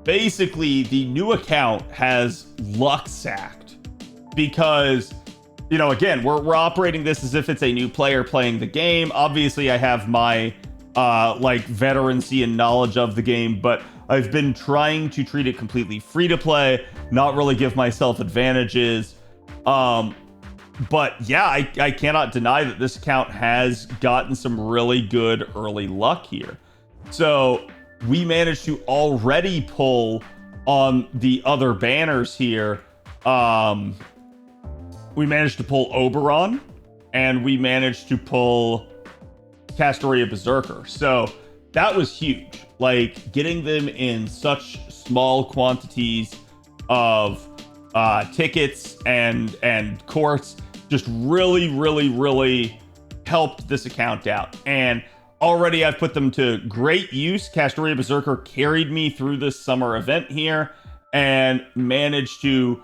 basically the new account has luck sacked because, you know, again, we're operating this as if it's a new player playing the game. Obviously, I have my like veterancy and knowledge of the game, but I've been trying to treat it completely free to play, not really give myself advantages. But yeah, I cannot deny that this account has gotten some really good early luck here. So we managed to already pull on the other banners here. We managed to pull Oberon, and we managed to pull Castoria Berserker. So that was huge. Like, getting them in such small quantities of tickets and courts just really helped this account out. And already I've put them to great use. Castoria Berserker carried me through this summer event here and managed to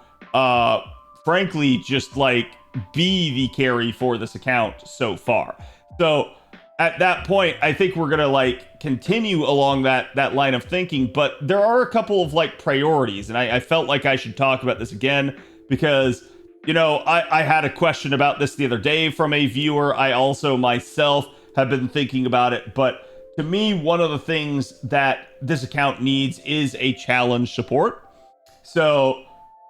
frankly just like be the carry for this account so far. So at that point, I think we're gonna like continue along that line of thinking, but there are a couple of like priorities, and I felt like I should talk about this again because, you know, I had a question about this the other day from a viewer. I also myself have been thinking about it, but to me, one of the things that this account needs is a challenge support. So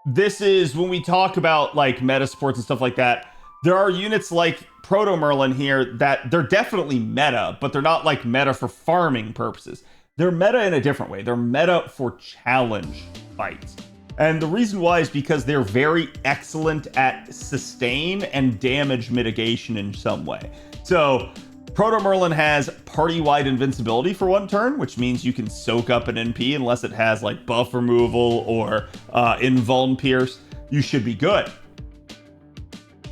this is when we talk about like meta supports and stuff like that. There are units like Proto Merlin here that they're definitely meta, but they're not like meta for farming purposes. They're meta in a different way. They're meta for challenge fights. And the reason why is because they're very excellent at sustain and damage mitigation in some way. So Proto Merlin has party-wide invincibility for 1 turn, which means you can soak up an NP unless it has like buff removal or invuln pierce. You should be good.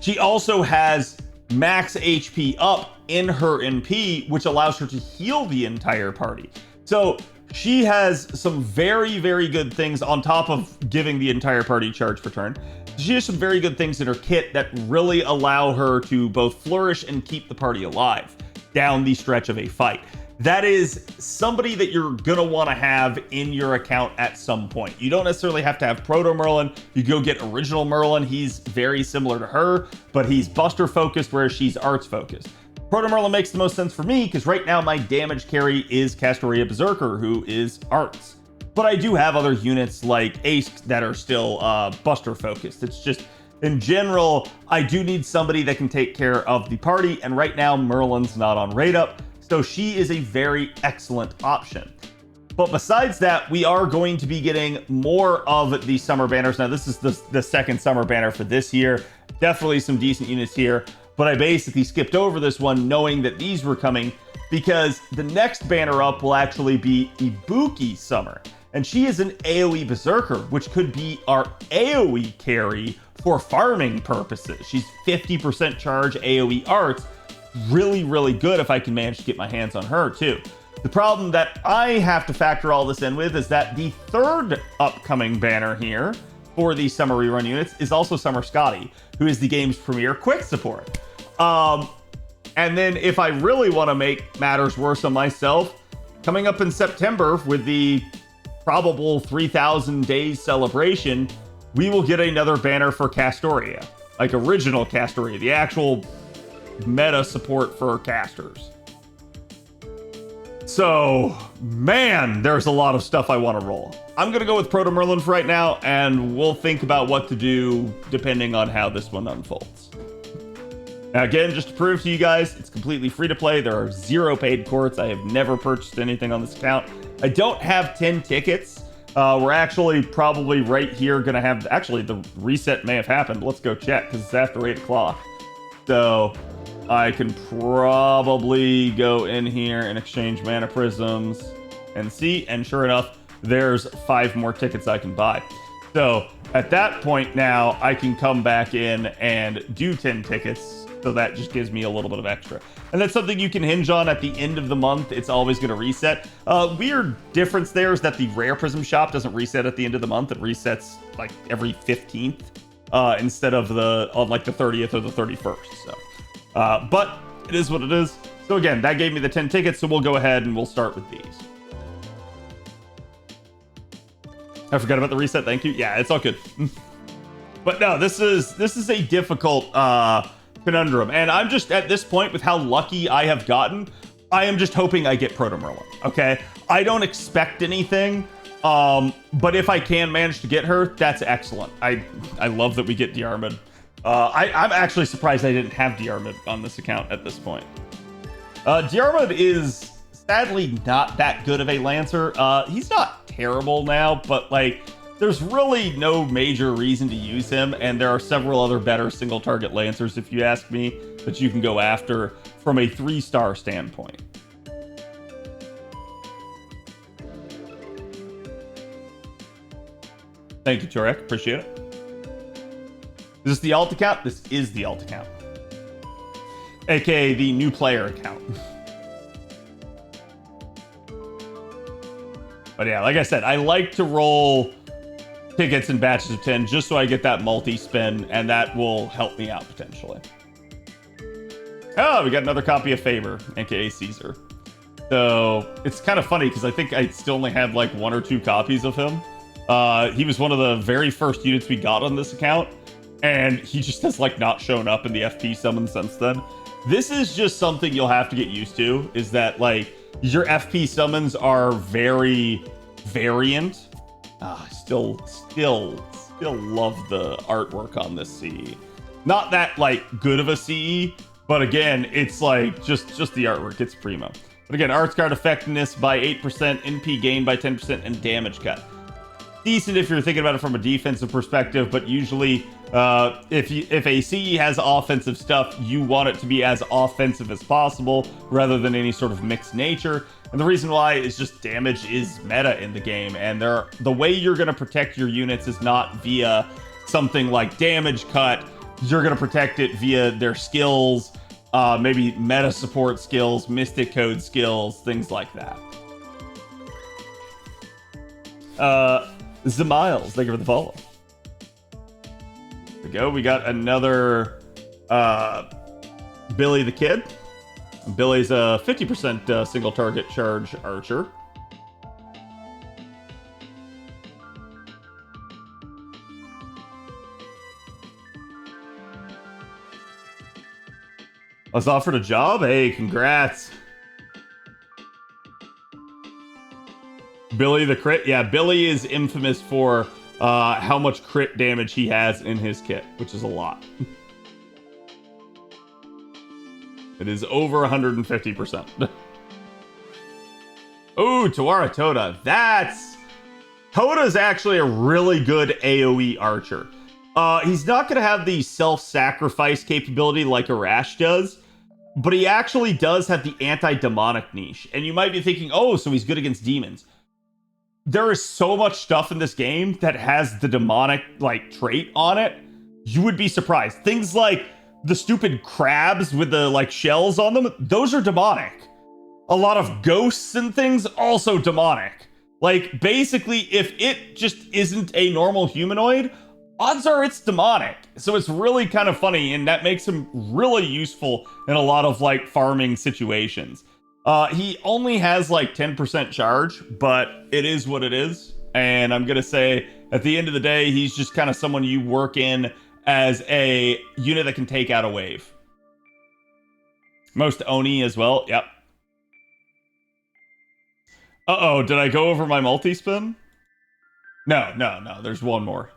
She also has max HP up in her NP, which allows her to heal the entire party. So she has some very good things on top of giving the entire party charge per turn. She has some very good things in her kit that really allow her to both flourish and keep the party alive down the stretch of a fight. That is somebody that you're gonna want to have in your account at some point. You don't necessarily have to have Proto Merlin. You go get original Merlin. He's very similar to her, but he's Buster focused, whereas she's arts focused. Proto Merlin makes the most sense for me because right now my damage carry is Castoria Berserker, who is arts. But I do have other units like Ace that are still Buster focused. It's just, in general, I do need somebody that can take care of the party, and right now Merlin's not on rate up. So she is a very excellent option. But besides that, we are going to be getting more of the summer banners. Now, this is the second summer banner for this year. Definitely some decent units here. But I basically skipped over this one knowing that these were coming because the next banner up will actually be Ibuki Summer. And she is an AoE Berserker, which could be our AoE carry for farming purposes. She's 50% charge AoE arts. Really good if I can manage to get my hands on her too. The problem that I have to factor all this in with is that the third upcoming banner here for the summer rerun units is also Summer Scotty, who is the game's premier quick support. And then if I really want to make matters worse on myself, coming up in September with the probable 3,000 days celebration, we will get another banner for Castoria, like original Castoria, the actual meta support for casters. So, man, there's a lot of stuff I want to roll. I'm going to go with Proto Merlin for right now, and we'll think about what to do depending on how this one unfolds. Now, again, just to prove to you guys, it's completely free to play. There are 0 paid courts. I have never purchased anything on this account. I don't have 10 tickets. We're actually probably right here going to have... Actually, the reset may have happened. Let's go check because it's after 8 o'clock. So I can probably go in here and exchange mana prisms and see. And sure enough, there's 5 more tickets I can buy. So at that point now, I can come back in and do 10 tickets. So that just gives me a little bit of extra. And that's something you can hinge on at the end of the month. It's always going to reset. Weird difference there is that the Rare Prism shop doesn't reset at the end of the month. It resets like every 15th instead of on like the 30th or the 31st. So, but it is what it is. So again, that gave me the 10 tickets. So we'll go ahead and we'll start with these. I forgot about the reset. Thank you. Yeah, it's all good. But no, this is a difficult conundrum, and I'm just at this point with how lucky I have gotten. I am just hoping I get Proto Merlin. Okay, I don't expect anything, but if I can manage to get her, that's excellent. I love that we get Diarmid. I'm actually surprised I didn't have Diarmid on this account at this point. Diarmid is sadly not that good of a Lancer. He's not terrible now, but like there's really no major reason to use him, and there are several other better single target Lancers, if you ask me, that you can go after from a 3-star standpoint. Thank you, Torek. Appreciate it. Is this the alt account? This is the alt account. AKA the new player account. But yeah, like I said, I like to roll tickets in batches of 10 just so I get that multi-spin, and that will help me out potentially. Oh, we got another copy of Faber, aka Caesar. So it's kind of funny because I think I still only have like 1 or 2 copies of him. He was one of the very first units we got on this account, and he just has like not shown up in the FP summon since then. This is just something you'll have to get used to, is that like your FP summons are very variant. Still love the artwork on this CE. Not that like good of a CE, but again, it's like just the artwork. It's primo. But again, arts card effectiveness by 8%, NP gain by 10%, and damage cut. Decent if you're thinking about it from a defensive perspective, but usually if a CE has offensive stuff, you want it to be as offensive as possible rather than any sort of mixed nature. And the reason why is just damage is meta in the game, and the way you're going to protect your units is not via something like damage cut. You're going to protect it via their skills, maybe meta support skills, mystic code skills, things like that. Zamiles, thank you for the follow. There we go. We got another Billy the Kid. Billy's a 50% single target charge archer. I was offered a job. Hey, congrats. Billy the crit. Yeah, Billy is infamous for how much crit damage he has in his kit, which is a lot. It is over 150%. Oh, Tawara Toda. Toda's actually a really good AoE archer. He's not going to have the self-sacrifice capability like Arash does, but he actually does have the anti-demonic niche. And you might be thinking, oh, so he's good against demons. There is so much stuff in this game that has the demonic like trait on it. You would be surprised. Things like the stupid crabs with the like shells on them, those are demonic. A lot of ghosts and things, also demonic. Like basically, if it just isn't a normal humanoid, odds are it's demonic. So it's really kind of funny, and that makes him really useful in a lot of like farming situations. He only has like 10% charge, but it is what it is. And I'm gonna say at the end of the day, he's just kind of someone you work in as a unit that can take out a wave. Most Oni as well. Yep. Uh-oh, did I go over my multi-spin? No. There's one more.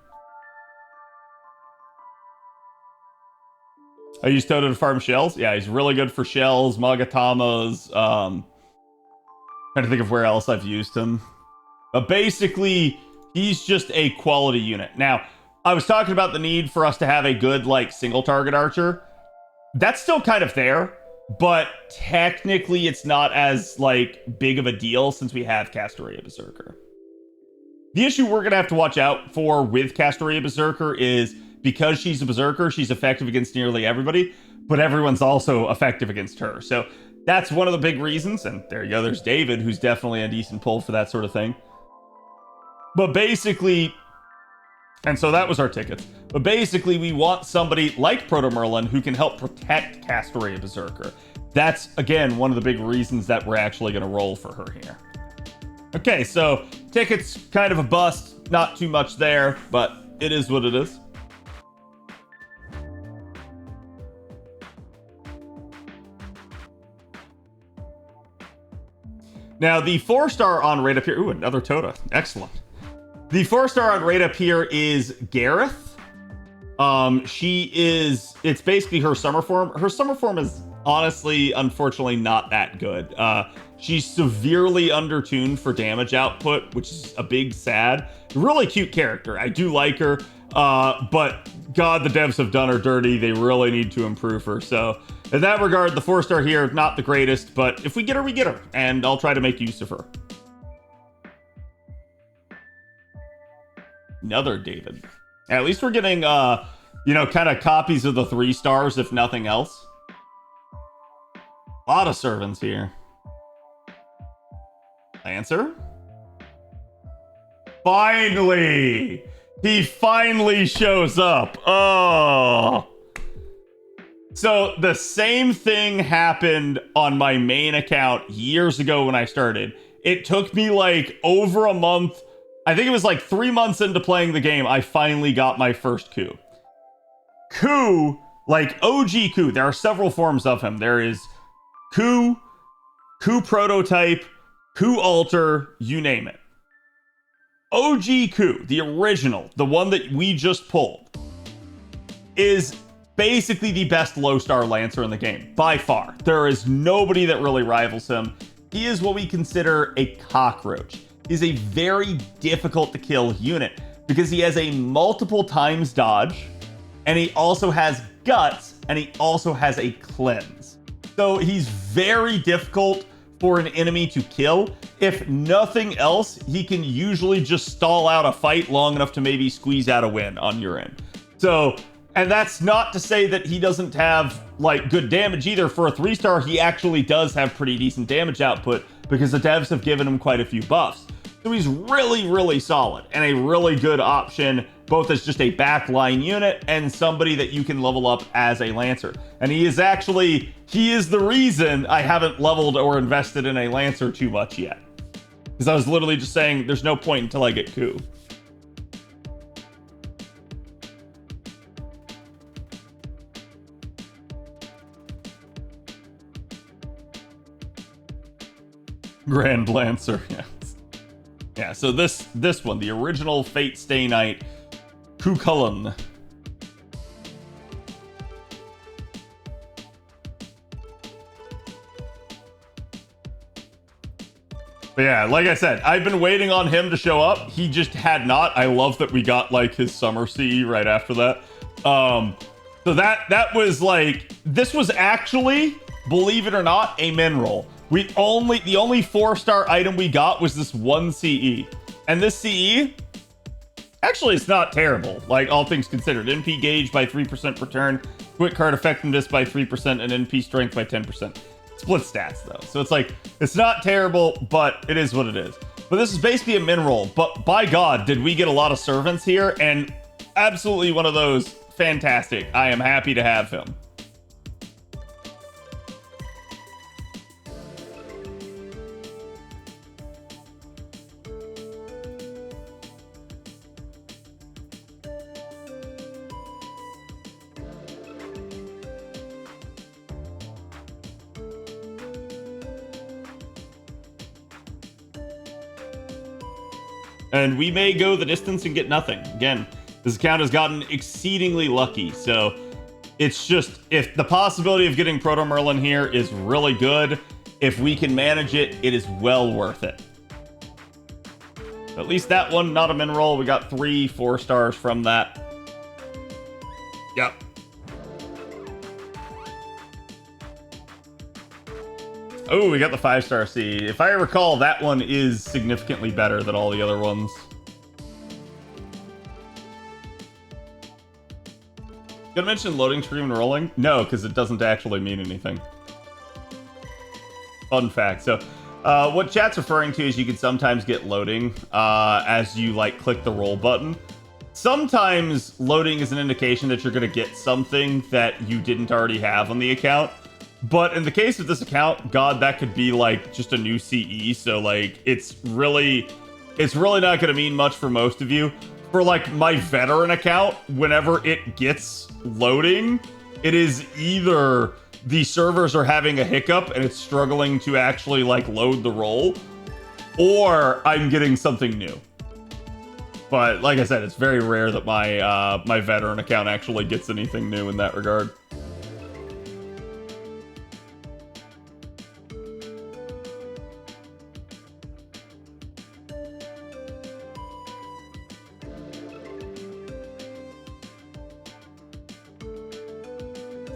I use Toto to farm shells. Yeah, he's really good for shells, Magatamas. Trying to think of where else I've used him. But basically, he's just a quality unit. Now, I was talking about the need for us to have a good, like, single target archer. That's still kind of there, but technically it's not as, like, big of a deal since we have Castoria Berserker. The issue we're going to have to watch out for with Castoria Berserker is because she's a Berserker, she's effective against nearly everybody, but everyone's also effective against her. So that's one of the big reasons, and there you go, there's David, who's definitely a decent pull for that sort of thing. But basically, and so that was our tickets. But basically, we want somebody like Proto Merlin who can help protect Castoria Berserker. That's, again, one of the big reasons that we're actually going to roll for her here. Okay, so tickets, kind of a bust. not too much there, but it is what it is. Now, the 4-star on right up here... Ooh, another Tota. Excellent. The 4-star on right up here is Gareth. She is... It's basically her summer form. Her summer form is honestly, unfortunately, not that good. She's severely undertuned for damage output, which is a big sad. Really cute character. I do like her. But God, the devs have done her dirty. They really need to improve her. So... in that regard, the 4-star here, not the greatest, but if we get her, we get her, and I'll try to make use of her. Another David. At least we're getting, you know, kind of copies of the 3-stars, if nothing else. A lot of servants here. Lancer? Finally! He finally shows up. Oh! So the same thing happened on my main account years ago when I started. It took me like over a month. I think it was like 3 months into playing the game. I finally got my first coup. Coup, like OG coup. There are several forms of him. There is coup, coup prototype, coup alter, you name it. OG coup, the original, the one that we just pulled, is basically the best low-star Lancer in the game, by far. There is nobody that really rivals him. He is what we consider a cockroach. He's a very difficult to kill unit because he has a multiple times dodge, and he also has guts, and he also has a cleanse. So he's very difficult for an enemy to kill. If nothing else, he can usually just stall out a fight long enough to maybe squeeze out a win on your end. So... and that's not to say that he doesn't have, like, good damage either. For a 3-star, he actually does have pretty decent damage output because the devs have given him quite a few buffs. So he's really, really solid and a really good option, both as just a backline unit and somebody that you can level up as a Lancer. And he is the reason I haven't leveled or invested in a Lancer too much yet. Because I was literally just saying there's no point until I get coup. Grand Lancer, yes. Yeah, so this one, the original Fate Stay Night, Kukulun. But yeah, like I said, I've been waiting on him to show up. He just had not. I love that we got like his summer CE right after that. So that was like, this was actually, believe it or not, a min roll. The only 4-star item we got was this one CE. And this CE, actually, it's not terrible, like all things considered. NP gauge by 3% per turn, quick card effectiveness by 3%, and NP strength by 10%. Split stats, though. So it's like, it's not terrible, but it is what it is. But this is basically a min roll. But by God, did we get a lot of servants here? And absolutely one of those, fantastic. I am happy to have him. And we may go the distance and get nothing. Again, this account has gotten exceedingly lucky. So it's just, if the possibility of getting Proto Merlin here is really good, if we can manage it, it is well worth it. At least that one, not a min roll. We got 3 4-stars from that. Yep. Oh, we got the 5-star C. If I recall, that one is significantly better than all the other ones. Gonna mention loading screen and rolling? No, because it doesn't actually mean anything. Fun fact. So, what chat's referring to is you can sometimes get loading as you like click the roll button. Sometimes loading is an indication that you're gonna get something that you didn't already have on the account. But in the case of this account, God, that could be like just a new CE. So like, it's really it's really not going to mean much for most of you. For like my veteran account, whenever it gets loading, it is either the servers are having a hiccup and it's struggling to actually like load the role, or I'm getting something new. But like I said, it's very rare that my my veteran account actually gets anything new in that regard.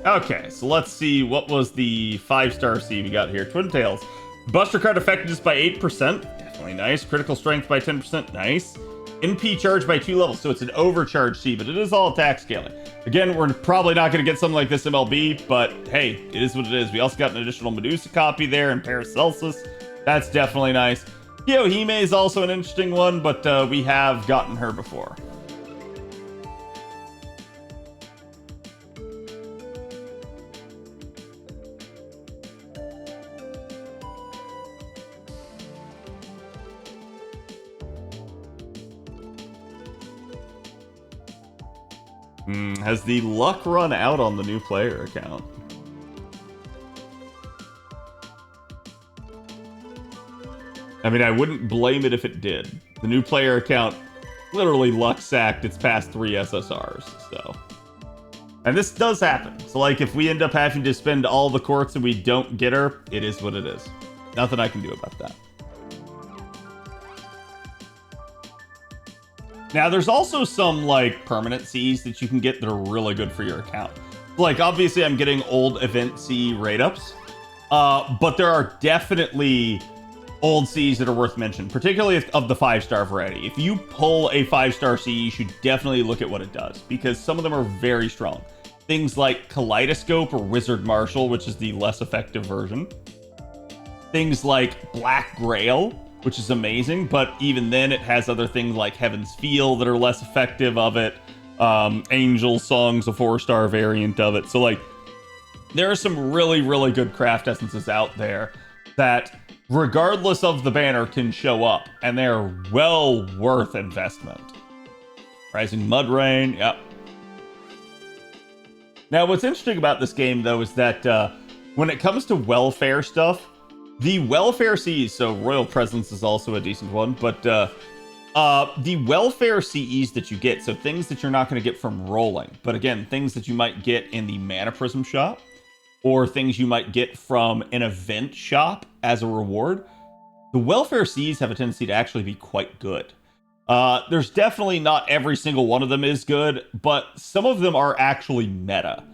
Okay, so let's see what was the 5-star C we got here. Twin Tails. Buster card effectiveness by 8%. Definitely nice. Critical strength by 10%. Nice. NP charge by 2 levels, so it's an overcharge C, but it is all attack scaling. Again, we're probably not going to get something like this MLB, but hey, it is what it is. We also got an additional Medusa copy there and Paracelsus. That's definitely nice. Gioime is also an interesting one, but we have gotten her before. Has the luck run out on the new player account? I mean, I wouldn't blame it if it did. The new player account literally luck sacked its past 3 SSRs, so. And this does happen. So, like, if we end up having to spend all the courts and we don't get her, it is what it is. Nothing I can do about that. Now, there's also some, like, permanent Cs that you can get that are really good for your account. Like, obviously, I'm getting old event C rate-ups, but there are definitely old Cs that are worth mentioning, particularly of the 5-star variety. If you pull a 5-star C, you should definitely look at what it does, because some of them are very strong. Things like Kaleidoscope or Wizard Marshal, which is the less effective version. Things like Black Grail, which is amazing, but even then it has other things like Heaven's Feel that are less effective of it. Angel Song's a 4-star variant of it. So like, there are some really, really good craft essences out there that, regardless of the banner, can show up, and they're well worth investment. Rising Mud Rain, yep. Now, what's interesting about this game, though, is that when it comes to welfare stuff, the welfare CEs, so Royal Presence is also a decent one, but the welfare CEs that you get, so things that you're not going to get from rolling, but again, things that you might get in the Mana Prism shop, or things you might get from an event shop as a reward, the welfare CEs have a tendency to actually be quite good. There's definitely not every single one of them is good, but some of them are actually meta.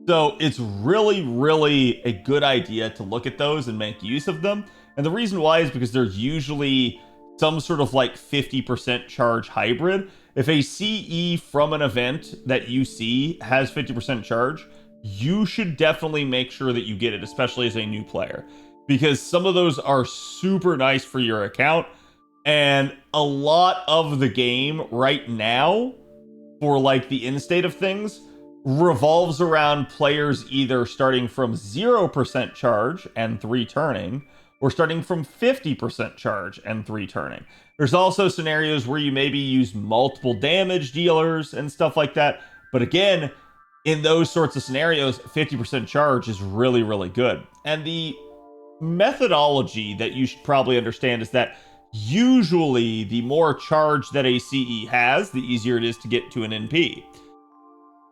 So it's really, really a good idea to look at those and make use of them. And the reason why is because they're usually some sort of like 50% charge hybrid. If a CE from an event that you see has 50% charge, you should definitely make sure that you get it, especially as a new player, because some of those are super nice for your account. And a lot of the game right now, for like the end state of things, revolves around players either starting from 0% charge and 3 turning, or starting from 50% charge and 3 turning. There's also scenarios where you maybe use multiple damage dealers and stuff like that. But again, in those sorts of scenarios, 50% charge is really, really good. And the methodology that you should probably understand is that usually the more charge that a CE has, the easier it is to get to an NP.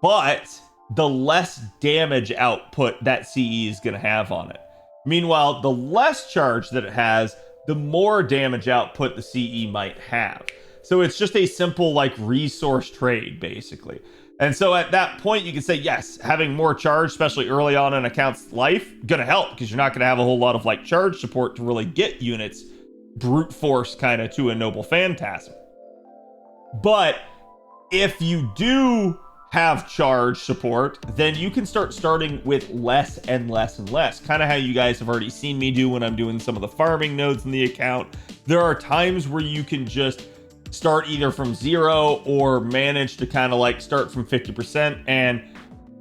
But the less damage output that CE is going to have on it. Meanwhile, the less charge that it has, the more damage output the CE might have. So it's just a simple like resource trade, basically. And so at that point, you can say, yes, having more charge, especially early on in an account's life, gonna help, because you're not gonna have a whole lot of like charge support to really get units brute force kind of to a noble phantasm. But if you do have charge support, then you can start starting with less and less and less. Kind of how you guys have already seen me do when I'm doing some of the farming nodes in the account. There are times where you can just start either from 0 or manage to kind of like start from 50% and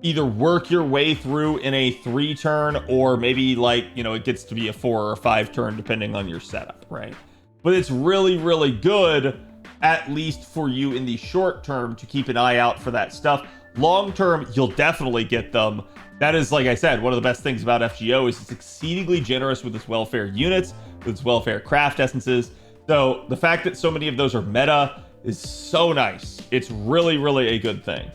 either work your way through in a 3 turn, or maybe like, you know, it gets to be a 4 or 5 turn depending on your setup, right? but it's really, really good, at least for you in the short term, to keep an eye out for that stuff. Long term, you'll definitely get them. That is, like I said, one of the best things about FGO is it's exceedingly generous with its welfare units, with its welfare craft essences. So the fact that so many of those are meta is so nice. It's really, really a good thing.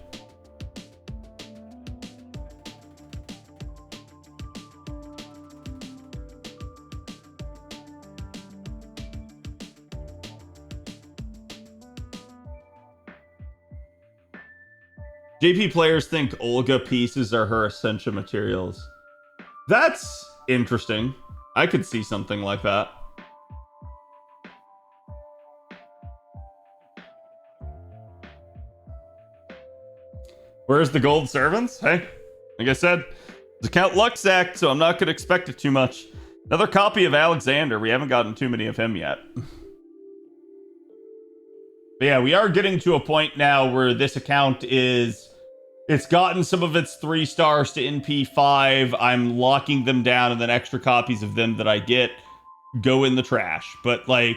JP players think Olga pieces are her essential materials. That's interesting. I could see something like that. Where's the gold servants? Hey, like I said, it's a Count Luxac, so I'm not going to expect it too much. Another copy of Alexander. We haven't gotten too many of him yet. But yeah, we are getting to a point now where this account is... It's gotten some of its 3 stars to NP5. I'm locking them down, and then extra copies of them that I get go in the trash. But like,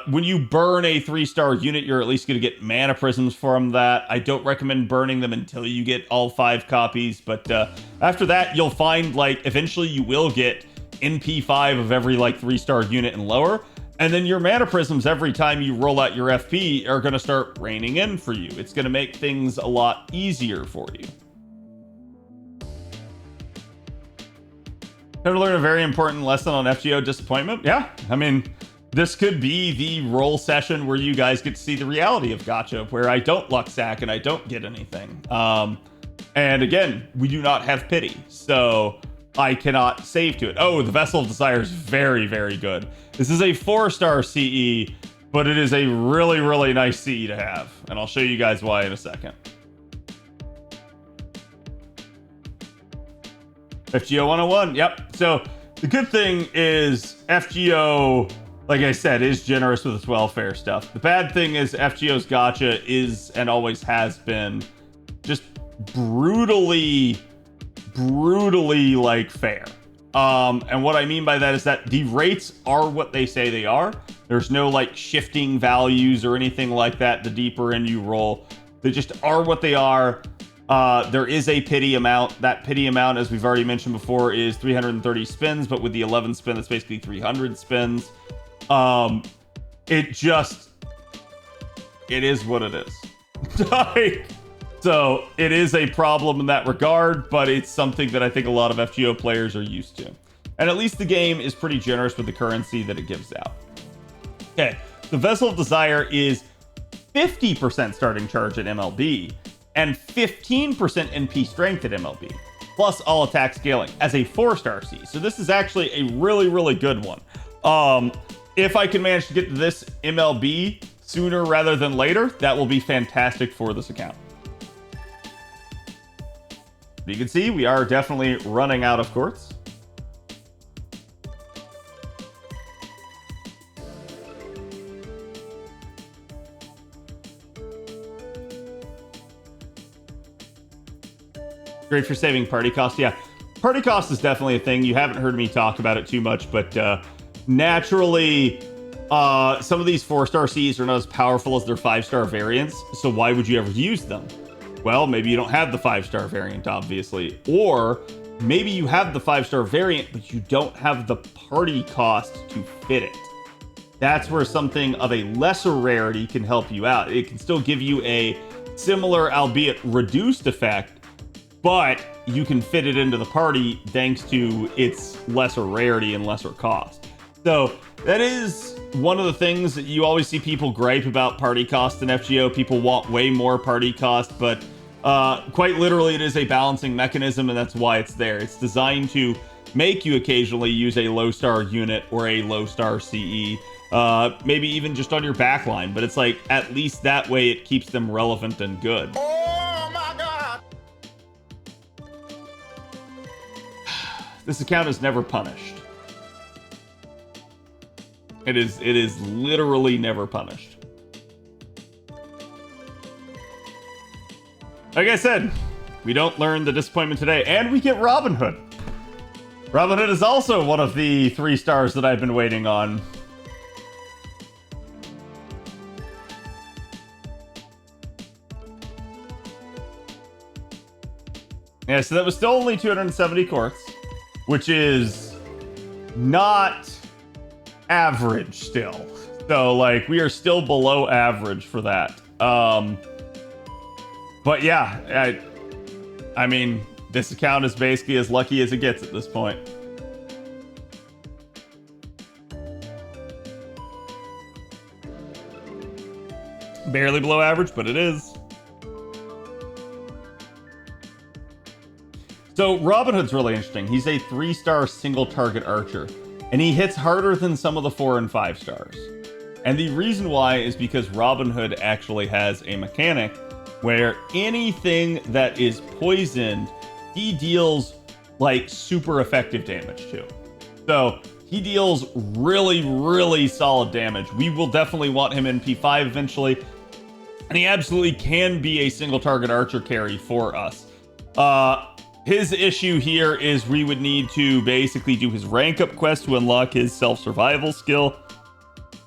when you burn a 3-star unit, you're at least going to get mana prisms from that. I don't recommend burning them until you get all 5 copies. But after that, you'll find like eventually you will get NP5 of every like 3-star unit and lower. And then your mana prisms, every time you roll out your FP, are going to start raining in for you. It's going to make things a lot easier for you. Time to learn a very important lesson on FGO disappointment. Yeah, I mean, this could be the roll session where you guys get to see the reality of gacha, where I don't luck sack and I don't get anything. And again, we do not have pity, so I cannot save to it. Oh, the Vessel of Desire is very, very good. This is a 4-star CE, but it is a really, really nice CE to have. And I'll show you guys why in a second. FGO 101, yep. So the good thing is FGO, like I said, is generous with its welfare stuff. The bad thing is FGO's gacha is, and always has been, just brutally like fair. And what I mean by that is that the rates are what they say they are. There's no like shifting values or anything like that the deeper in you roll. They just are what they are. There is a pity amount. That pity amount, as we've already mentioned before, is 330 spins, but with the 11 spin, that's basically 300 spins. It is what it is. Like, so it is a problem in that regard, but it's something that I think a lot of FGO players are used to. And at least the game is pretty generous with the currency that it gives out. Okay, the Vessel of Desire is 50% starting charge at MLB and 15% NP strength at MLB, plus all attack scaling as a 4-star C. So this is actually a really, really good one. If I can manage to get to this MLB sooner rather than later, that will be fantastic for this account. You can see we are definitely running out of quartz. Great for saving party cost. Yeah, party cost is definitely a thing. You haven't heard me talk about it too much, but naturally, some of these 4-star Cs are not as powerful as their 5-star variants. So why would you ever use them? Well, maybe you don't have the 5-star variant, obviously. Or maybe you have the 5-star variant, but you don't have the party cost to fit it. That's where something of a lesser rarity can help you out. It can still give you a similar, albeit reduced effect, but you can fit it into the party thanks to its lesser rarity and lesser cost. So that is one of the things that you always see people gripe about party cost in FGO. People want way more party cost, but quite literally it is a balancing mechanism, and that's why it's there. It's designed to make you occasionally use a low-star unit or a low-star CE, maybe even just on your backline, but it's like at least that way it keeps them relevant and good. Oh my god! This account is never punished. It is literally never punished. Like I said, we don't learn the disappointment today, and we get Robin Hood. Robin Hood is also one of the 3 stars that I've been waiting on. Yeah, so that was still only 270 quartz, which is not average still. So, like, we are still below average for that. But yeah, I mean, this account is basically as lucky as it gets at this point. Barely below average, but it is. So Robin Hood's really interesting. He's a 3-star single target archer, and he hits harder than some of the 4 and 5 stars. And the reason why is because Robin Hood actually has a mechanic where anything that is poisoned, he deals like super effective damage to. So he deals really, really solid damage. We will definitely want him in P5 eventually. And he absolutely can be a single target archer carry for us. His issue here is we would need to basically do his rank up quest to unlock his self-survival skill.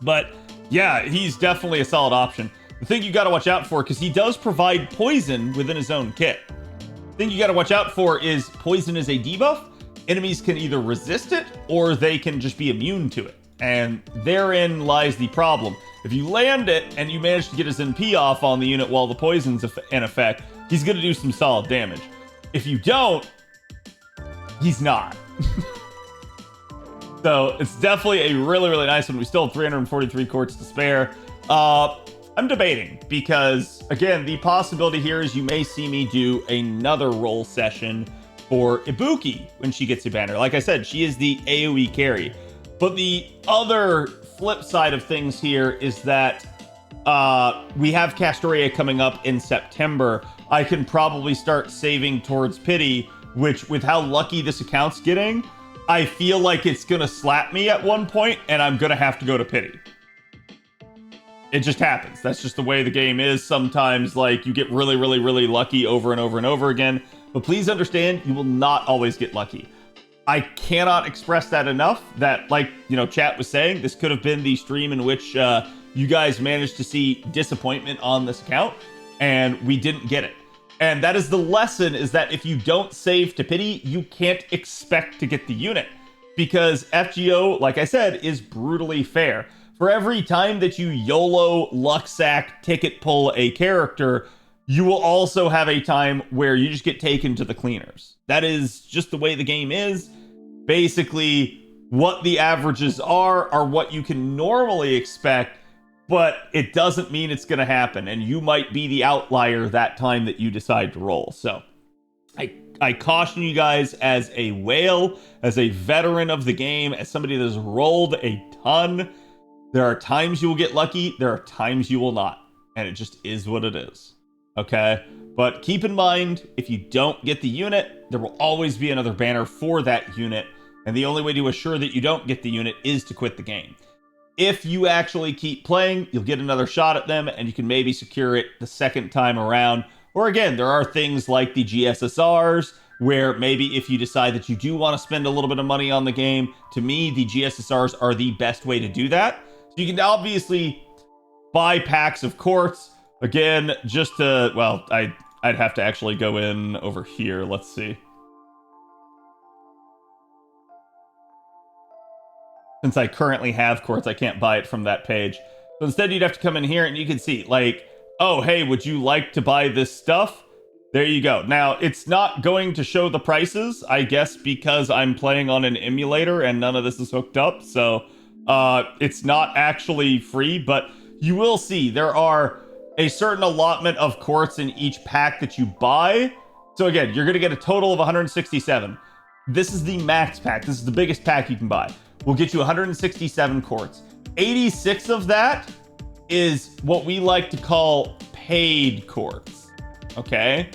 But yeah, he's definitely a solid option. The thing you got to watch out for, because he does provide poison within his own kit. The thing you got to watch out for is poison is a debuff. Enemies can either resist it or they can just be immune to it. And therein lies the problem. If you land it and you manage to get his NP off on the unit while the poison's in effect, he's going to do some solid damage. If you don't, he's not. So it's definitely a really, really nice one. We still have 343 quartz to spare. I'm debating because, again, the possibility here is you may see me do another roll session for Ibuki when she gets a banner. Like I said, she is the AoE carry. But the other flip side of things here is that we have Castoria coming up in September. I can probably start saving towards pity, which with how lucky this account's getting, I feel like it's going to slap me at one point and I'm going to have to go to pity. It just happens. That's just the way the game is. Sometimes, like, you get really, really, really lucky over and over and over again. But please understand, you will not always get lucky. I cannot express that enough that, like, you know, chat was saying, this could have been the stream in which you guys managed to see disappointment on this account, and we didn't get it. And that is the lesson, is that if you don't save to pity, you can't expect to get the unit. Because FGO, like I said, is brutally fair. For every time that you YOLO, luck sack, ticket pull a character, you will also have a time where you just get taken to the cleaners. That is just the way the game is. Basically, what the averages are what you can normally expect, but it doesn't mean it's going to happen. And you might be the outlier that time that you decide to roll. So I caution you guys as a whale, as a veteran of the game, as somebody that has rolled a ton. There are times you will get lucky. There are times you will not. And it just is what it is. Okay? But keep in mind, if you don't get the unit, there will always be another banner for that unit. And the only way to assure that you don't get the unit is to quit the game. If you actually keep playing, you'll get another shot at them, and you can maybe secure it the second time around. Or again, there are things like the GSSRs, where maybe if you decide that you do want to spend a little bit of money on the game, to me, the GSSRs are the best way to do that. So you can obviously buy packs of quartz. Again, just to, well, I'd have to actually go in over here. Let's see. Since I currently have quartz, I can't buy it from that page. So instead, you'd have to come in here and you can see, like, oh, hey, would you like to buy this stuff? There you go. Now, it's not going to show the prices, I guess, because I'm playing on an emulator and none of this is hooked up. So it's not actually free, but you will see there are a certain allotment of quartz in each pack that you buy. So again, you're going to get a total of 167. This is the max pack. This is the biggest pack you can buy. We'll get you 167 quartz. 86 of that is what we like to call paid quartz. Okay?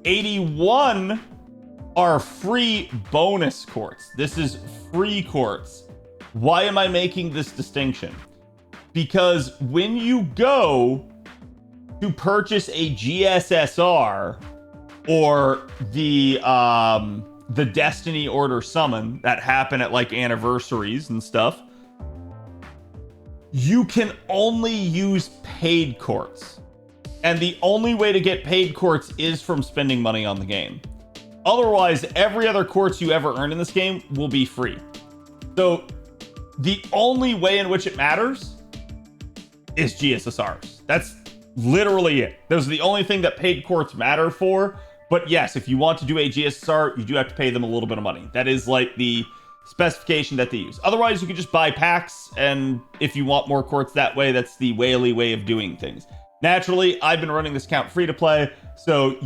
81 are free bonus quartz. This is free quartz. Why am I making this distinction? Because when you go to purchase a GSSR or the Destiny Order summon that happen at like anniversaries and stuff, you can only use paid quartz. And the only way to get paid quartz is from spending money on the game. Otherwise, every other quartz you ever earn in this game will be free. So the only way in which it matters is GSSRs. That's literally it. Those are the only thing that paid quartz matter for. But yes, if you want to do a GSSR, you do have to pay them a little bit of money. That is like the specification that they use. Otherwise, you can just buy packs, and if you want more quartz that way, that's the whaley way of doing things. Naturally, I've been running this account free to play, so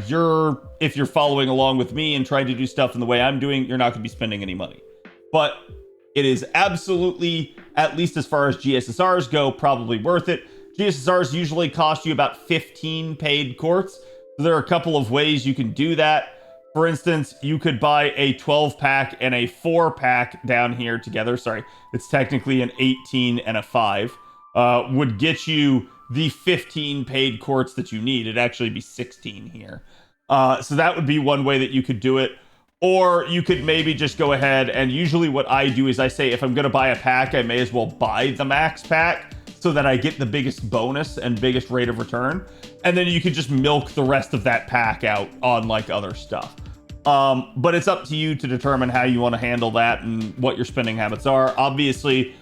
if you're following along with me and trying to do stuff in the way I'm doing, you're not going to be spending any money. But it is absolutely, at least as far as GSSRs go, probably worth it. GSSRs usually cost you about 15 paid quartz. So there are a couple of ways you can do that. For instance, you could buy a 12 pack and a 4 pack down here together. Sorry, it's technically an 18 and a 5. Would get you the 15 paid quartz that you need. It'd actually be 16 here. So that would be one way that you could do it. Or you could maybe just go ahead, and usually what I do is I say, if I'm going to buy a pack, I may as well buy the max pack so that I get the biggest bonus and biggest rate of return. And then you could just milk the rest of that pack out on like other stuff. But it's up to you to determine how you want to handle that and what your spending habits are. Obviously,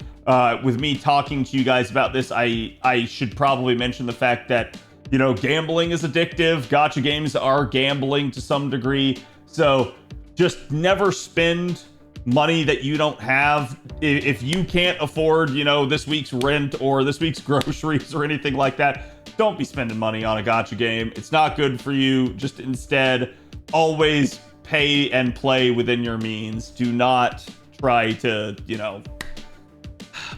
with me talking to you guys about this, I should probably mention the fact that, you know, gambling is addictive. Gacha games are gambling to some degree. So just never spend money that you don't have. If you can't afford, you know, this week's rent or this week's groceries or anything like that, don't be spending money on a gacha game. It's not good for you. Just instead, always pay and play within your means. Do not try to, you know,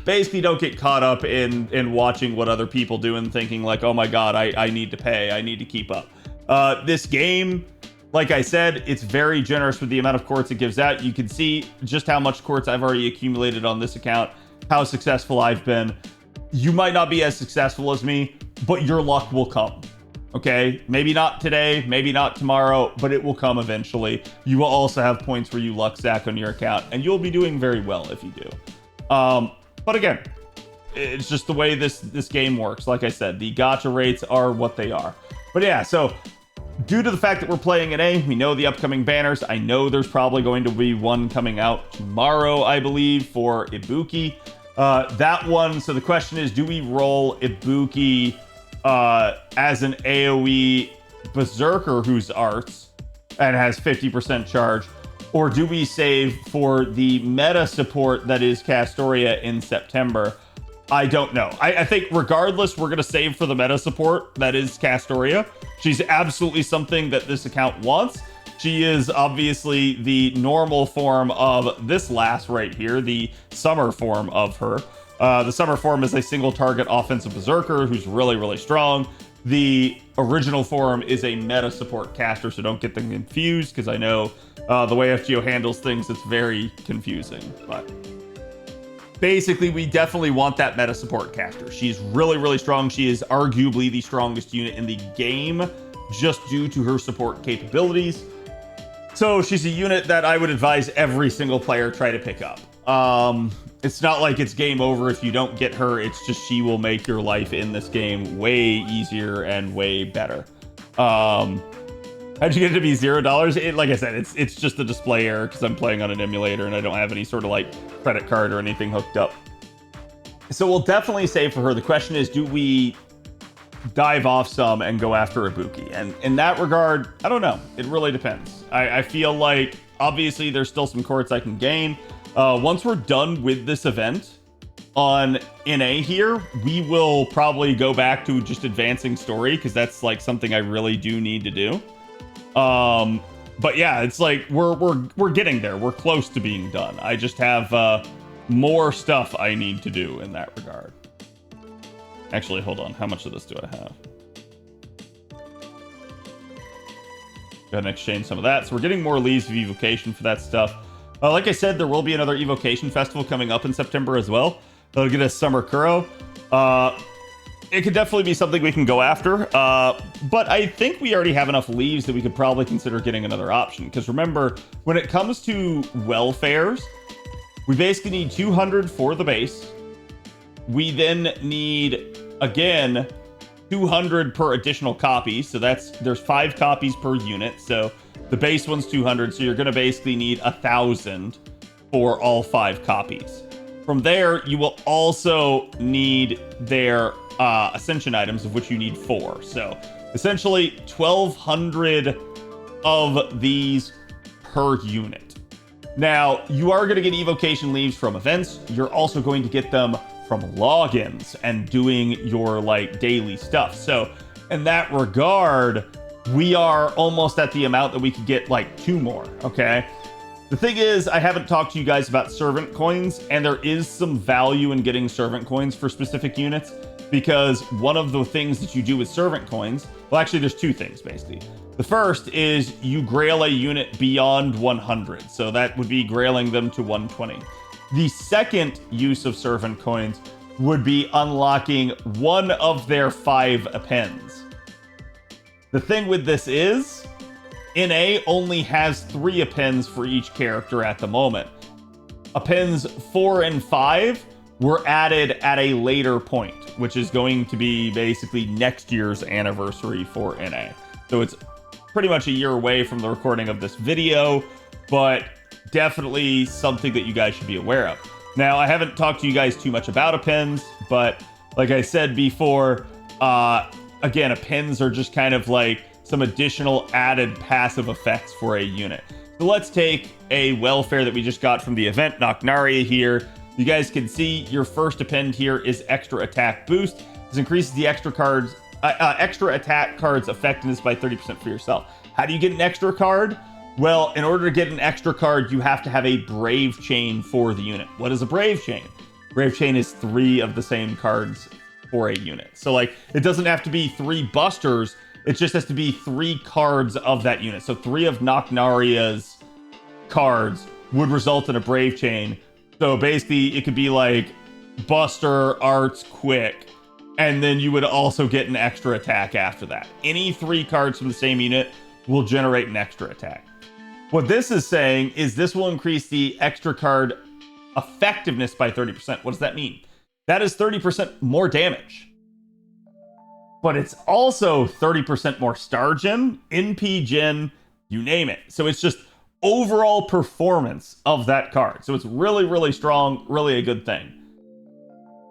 basically don't get caught up in watching what other people do and thinking like, oh my god, I need to pay, I need to keep up. This game, like I said, it's very generous with the amount of quartz it gives out. You can see just how much quartz I've already accumulated on this account, how successful I've been. You might not be as successful as me, but your luck will come. Okay, maybe not today, maybe not tomorrow, but it will come eventually. You will also have points where you luck sack on your account, and you'll be doing very well if you do. But again, it's just the way this game works. Like I said, the gacha rates are what they are. But yeah, so due to the fact that we're playing in A, we know the upcoming banners. I know there's probably going to be one coming out tomorrow, I believe, for Ibuki. That one, so the question is, do we roll Ibuki as an AoE Berserker whose arts and has 50% charge, or do we save for the meta support that is Castoria in September? I don't know. I think regardless, we're going to save for the meta support that is Castoria. She's absolutely something that this account wants. She is obviously the normal form of this lass right here, the summer form of her. The summer form is a single target offensive berserker who's really, really strong. The original form is a meta support caster, so don't get them confused, because I know the way FGO handles things, it's very confusing. But basically, we definitely want that meta support caster. She's really, really strong. She is arguably the strongest unit in the game, just due to her support capabilities. So she's a unit that I would advise every single player try to pick up. It's not like it's game over if you don't get her. It's just she will make your life in this game way easier and way better. How'd you get it to be $0? Like I said, it's just a display error because I'm playing on an emulator and I don't have any sort of like credit card or anything hooked up. So we'll definitely save for her. The question is, do we dive off some and go after Ibuki? And in that regard, I don't know. It really depends. I feel like obviously there's still some quartz I can gain. Once we're done with this event on NA here, we will probably go back to just advancing story, because that's like something I really do need to do. But yeah, it's like we're getting there. We're close to being done. I just have more stuff I need to do in that regard. Actually, hold on. How much of this do I have? Go ahead and exchange some of that. So we're getting more leaves of evocation for that stuff. Like I said, there will be another evocation festival coming up in September as well. That'll get us Summer Kuro. It could definitely be something we can go after. But I think we already have enough leaves that we could probably consider getting another option. Because remember, when it comes to welfares, we basically need 200 for the base. We then need, again, 200 per additional copy. So there's 5 copies per unit. So the base one's 200. So you're going to basically need 1,000 for all 5 copies. From there, you will also need their ascension items, of which you need 4. So essentially 1,200 of these per unit. Now, you are going to get evocation leaves from events. You're also going to get them from logins and doing your like daily stuff. So in that regard, we are almost at the amount that we could get like 2 more. Okay. The thing is, I haven't talked to you guys about servant coins, and there is some value in getting servant coins for specific units, because one of the things that you do with servant coins, well, actually there's 2 things basically. The first is you grail a unit beyond 100. So that would be grailing them to 120. The second use of servant coins would be unlocking one of their 5 appends. The thing with this is, NA only has 3 appends for each character at the moment. Appends 4 and 5 were added at a later point, which is going to be basically next year's anniversary for NA. So it's pretty much a year away from the recording of this video, but definitely something that you guys should be aware of. Now, I haven't talked to you guys too much about appends, but like I said before, again, appends are just kind of like some additional added passive effects for a unit. So let's take a welfare that we just got from the event, Nocnaria here. You guys can see your first append here is extra attack boost. This increases the extra attack card's effectiveness by 30% for yourself. How do you get an extra card? Well, in order to get an extra card, you have to have a Brave Chain for the unit. What is a Brave Chain? Brave Chain is 3 of the same cards for a unit. So like, it doesn't have to be 3 busters. It just has to be 3 cards of that unit. So 3 of Nocnaria's cards would result in a Brave Chain. So basically, it could be like Buster, Arts, Quick, and then you would also get an extra attack after that. Any 3 cards from the same unit will generate an extra attack. What this is saying is this will increase the extra card effectiveness by 30%. What does that mean? That is 30% more damage. But it's also 30% more star gen, NP gen, you name it. So it's just overall performance of that card. So it's really, really strong, really a good thing.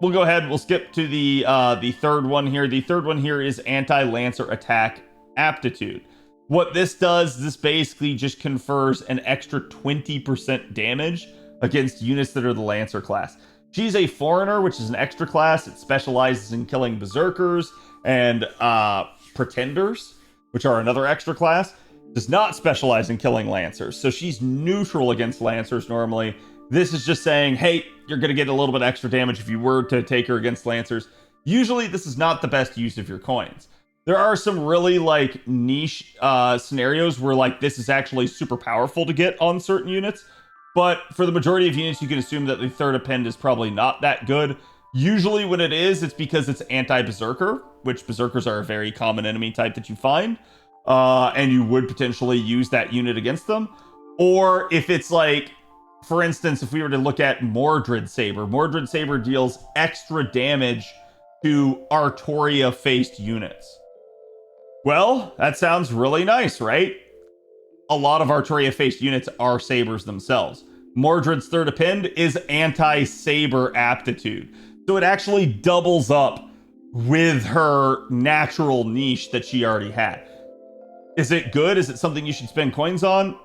We'll go ahead, we'll skip to the third one here. The third one here is anti-lancer attack aptitude. What this does, this basically just confers an extra 20% damage against units that are the Lancer class. She's a foreigner, which is an extra class. It specializes in killing berserkers and pretenders, which are another extra class. Does not specialize in killing Lancers. So she's neutral against Lancers normally. This is just saying, hey, you're going to get a little bit extra damage if you were to take her against Lancers. Usually this is not the best use of your coins. There are some really like niche scenarios where like this is actually super powerful to get on certain units. But for the majority of units, you can assume that the third append is probably not that good. Usually when it is, it's because it's anti-berserker, which berserkers are a very common enemy type that you find. And you would potentially use that unit against them. Or if it's like, for instance, if we were to look at Mordred Saber deals extra damage to Artoria-faced units. Well, that sounds really nice, right? A lot of Artoria-faced units are sabers themselves. Mordred's third append is anti-saber aptitude. So it actually doubles up with her natural niche that she already had. Is it good? Is it something you should spend coins on?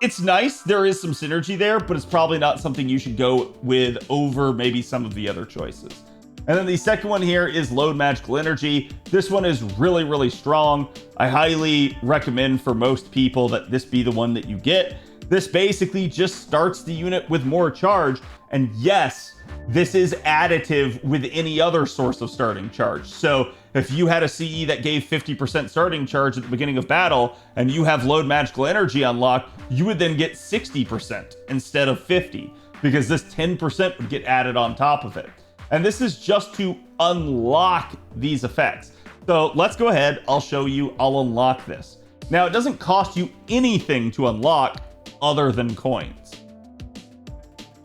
It's nice. There is some synergy there, but it's probably not something you should go with over maybe some of the other choices. And then the second one here is Load Magical Energy. This one is really, really strong. I highly recommend for most people that this be the one that you get. This basically just starts the unit with more charge. And yes, this is additive with any other source of starting charge. So if you had a CE that gave 50% starting charge at the beginning of battle, and you have Load Magical Energy unlocked, you would then get 60% instead of 50, because this 10% would get added on top of it. And this is just to unlock these effects. So let's go ahead. I'll show you. I'll unlock this. Now, it doesn't cost you anything to unlock other than coins.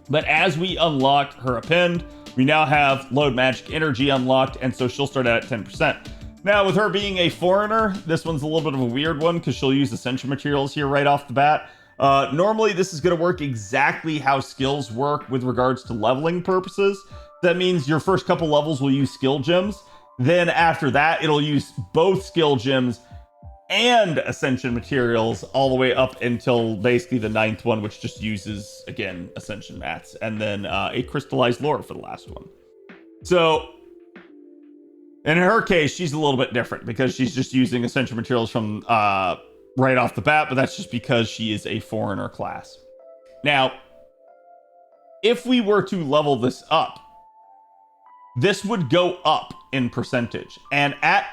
But as we unlock her append, We now have load magic energy unlocked, and so she'll start out at 10%. Now, with her being a foreigner, this one's a little bit of a weird one because she'll use ascension materials here right off the bat. Normally, this is going to work exactly how skills work with regards to leveling purposes. That means your first couple levels will use skill gems. Then after that, it'll use both skill gems and ascension materials all the way up until basically the 9th one, which just uses, again, ascension mats, and then a crystallized lore for the last one. So in her case, she's a little bit different because she's just using ascension materials from right off the bat, but that's just because she is a foreigner class. Now, if we were to level this up, this would go up in percentage. And at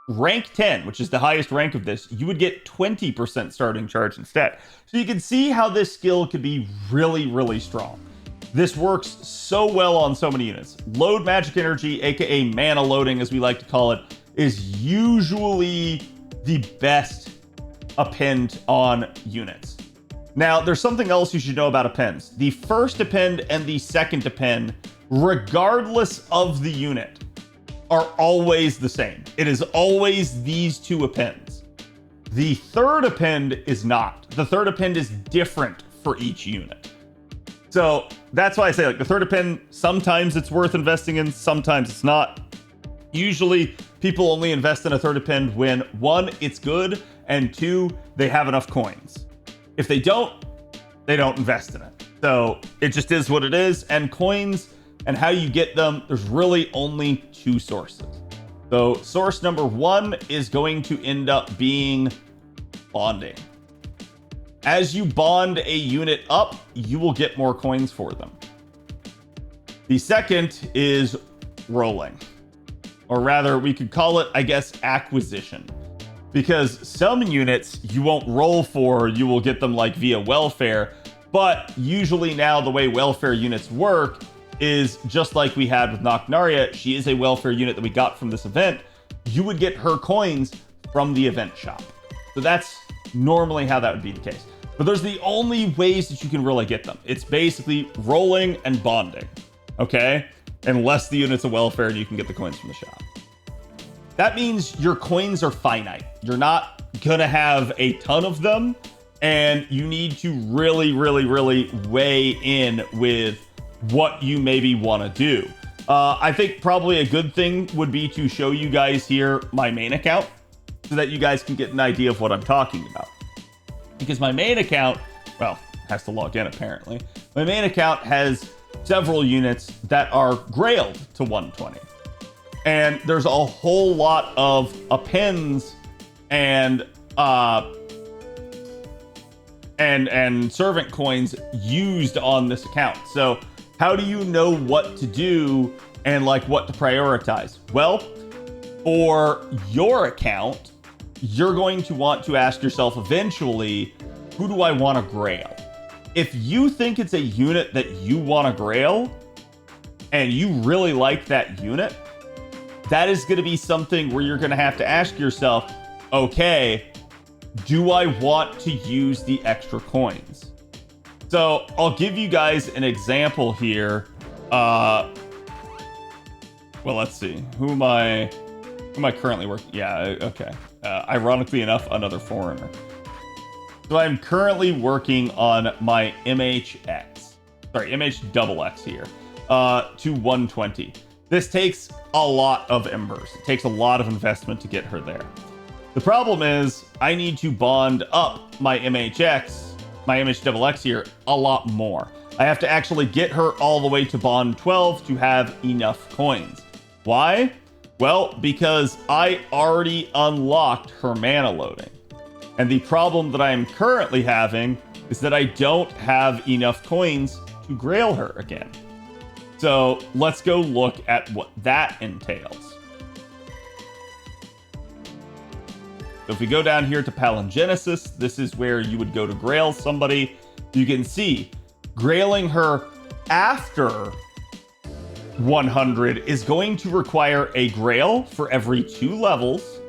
rank 10, which is the highest rank of this, you would get 20% starting charge instead. So you can see how this skill could be really, really strong. This works so well on so many units. Load magic energy, aka mana loading as we like to call it, is usually the best append on units. Now, there's something else you should know about appends. The first append and the second append, regardless of the unit, are always the same. It is always these two appends. The third append is not. The third append is different for each unit. So that's why I say, like, the third append, sometimes it's worth investing in, sometimes it's not. Usually people only invest in a third append when, one, it's good, and two, they have enough coins. If they don't invest in it. So it just is what it is. And coins and how you get them, there's really only two sources. So source number one is going to end up being bonding. As you bond a unit up, you will get more coins for them. The second is rolling. Or rather, we could call it, I guess, acquisition. Because some units you won't roll for, you will get them like via welfare. But usually now the way welfare units work is just like we had with Nocnaria. She is a welfare unit that we got from this event. You would get her coins from the event shop. So that's normally how that would be the case. But those are the only ways that you can really get them. It's basically rolling and bonding, okay? Unless the unit's a welfare and you can get the coins from the shop. That means your coins are finite. You're not gonna have a ton of them, and you need to really, really, really weigh in with what you maybe want to do. I think probably a good thing would be to show you guys here my main account so that you guys can get an idea of what I'm talking about. Because my main account, well, has to log in apparently. My main account has several units that are grailed to 120. And there's a whole lot of appends and servant coins used on this account. So how do you know what to do and like what to prioritize? Well, for your account, you're going to want to ask yourself eventually, who do I want to grail? If you think it's a unit that you want to grail and you really like that unit, that is going to be something where you're going to have to ask yourself, okay, do I want to use the extra coins? So I'll give you guys an example here. Well, let's see. Who am I currently working? Yeah, okay. Ironically enough, another foreigner. So I'm currently working on my MHXX here, to 120. This takes a lot of embers. It takes a lot of investment to get her there. The problem is I need to bond up my MHXX here a lot more. I have to actually get her all the way to bond 12 to have enough coins. Why? Well, because I already unlocked her mana loading. And the problem that I am currently having is that I don't have enough coins to grail her again. So let's go look at what that entails. So if we go down here to Palingenesis, this is where you would go to grail somebody. You can see grailing her after 100 is going to require a grail for every 2 levels,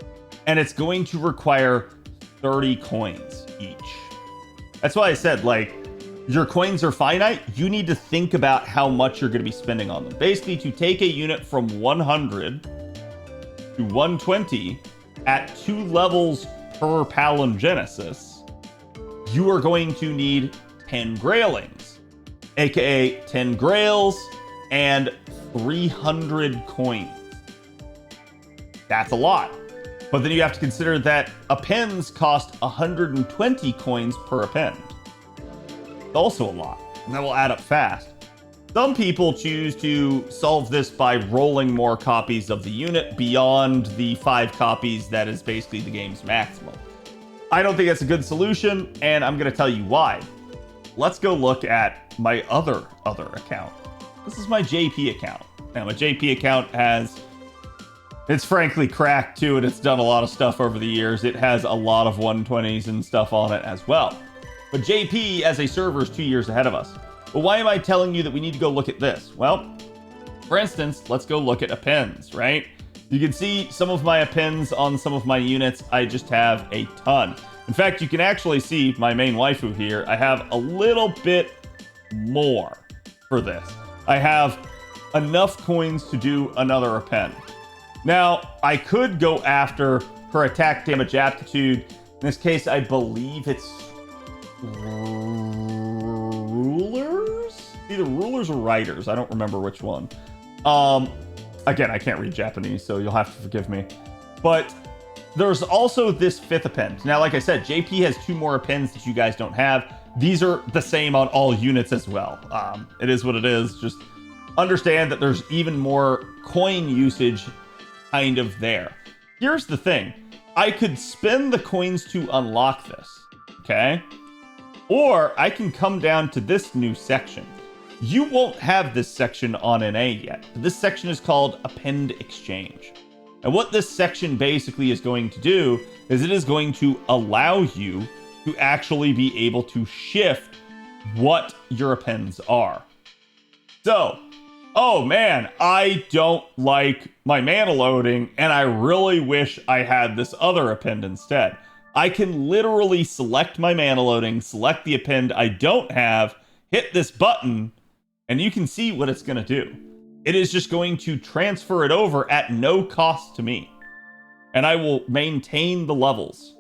and it's going to require 30 coins each. That's why I said, like, your coins are finite, you need to think about how much you're going to be spending on them. Basically, to take a unit from 100 to 120 at 2 levels per palingenesis, you are going to need 10 grailings, aka 10 grails and 300 coins. That's a lot. But then you have to consider that appends cost 120 coins per append. Also a lot, and that will add up fast. Some people choose to solve this by rolling more copies of the unit beyond the 5 copies that is basically the game's maximum. I don't think that's a good solution, and I'm going to tell you why. Let's go look at my other account. This is my JP account. Now, my JP account it's frankly cracked too, and it's done a lot of stuff over the years. It has a lot of 120s and stuff on it as well. But JP as a server is 2 years ahead of us. But why am I telling you that we need to go look at this? Well, for instance, let's go look at appends, right? You can see some of my appends on some of my units. I just have a ton. In fact, you can actually see my main waifu here. I have a little bit more for this. I have enough coins to do another append. Now, I could go after her attack damage aptitude. In this case, I believe it's rulers? Either rulers or riders. I don't remember which one. Again, I can't read Japanese, so you'll have to forgive me. But there's also this 5th append. Now, like I said, JP has 2 more appends that you guys don't have. These are the same on all units as well. It is what it is. Just understand that there's even more coin usage kind of there. Here's the thing. I could spend the coins to unlock this, okay? Or I can come down to this new section. You won't have this section on NA yet. This section is called Append Exchange. And what this section basically is going to do is it is going to allow you to actually be able to shift what your appends are. So, oh man, I don't like my mana loading, and I really wish I had this other append instead. I can literally select my mana loading, select the append I don't have, hit this button, and you can see what it's going to do. It is just going to transfer it over at no cost to me. And I will maintain the levels.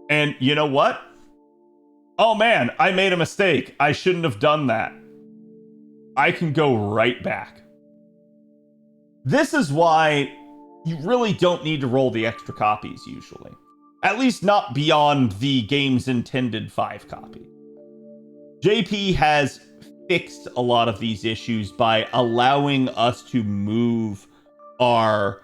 And you know what? Oh man, I made a mistake. I shouldn't have done that. I can go right back. This is why you really don't need to roll the extra copies usually. At least not beyond the game's intended 5 copy. JP has fixed a lot of these issues by allowing us to move our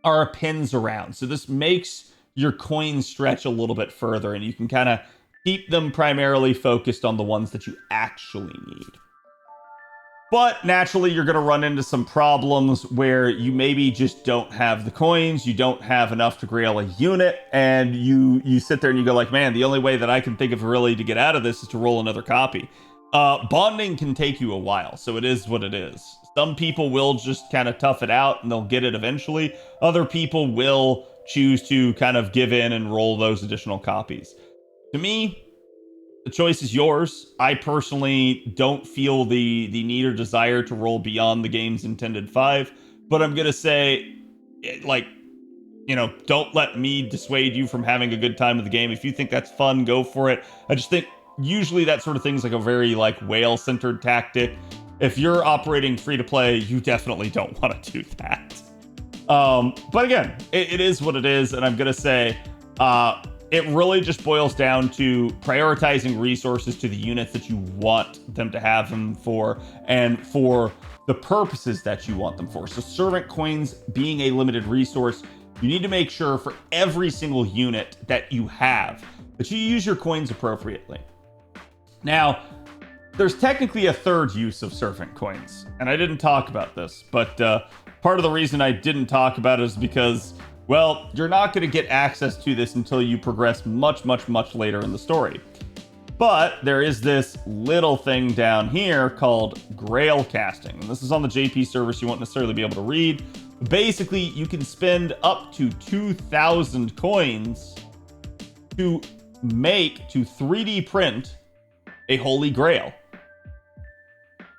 appends around. So this makes your coins stretch a little bit further, and you can kind of keep them primarily focused on the ones that you actually need. But naturally, you're going to run into some problems where you maybe just don't have the coins, you don't have enough to grail a unit, and you sit there and you go like, man, the only way that I can think of really to get out of this is to roll another copy. Bonding can take you a while, so it is what it is. Some people will just kind of tough it out and they'll get it eventually. Other people will choose to kind of give in and roll those additional copies. To me, the choice is yours. I personally don't feel the need or desire to roll beyond the game's intended 5, but I'm going to say, like, you know, don't let me dissuade you from having a good time with the game. If you think that's fun, go for it. I just think usually that sort of thing is like a very like whale-centered tactic. If you're operating free-to-play, you definitely don't want to do that. But again, it is what it is, and I'm going to say, it really just boils down to prioritizing resources to the units that you want them to have them for, and for the purposes that you want them for. So servant coins being a limited resource, you need to make sure for every single unit that you have that you use your coins appropriately. Now, there's technically a third use of servant coins, and I didn't talk about this, but part of the reason I didn't talk about it is because, well, you're not going to get access to this until you progress much, much, much later in the story. But there is this little thing down here called Grail Casting. And this is on the JP server, so you won't necessarily be able to read. Basically, you can spend up to 2,000 coins to 3D print a Holy Grail.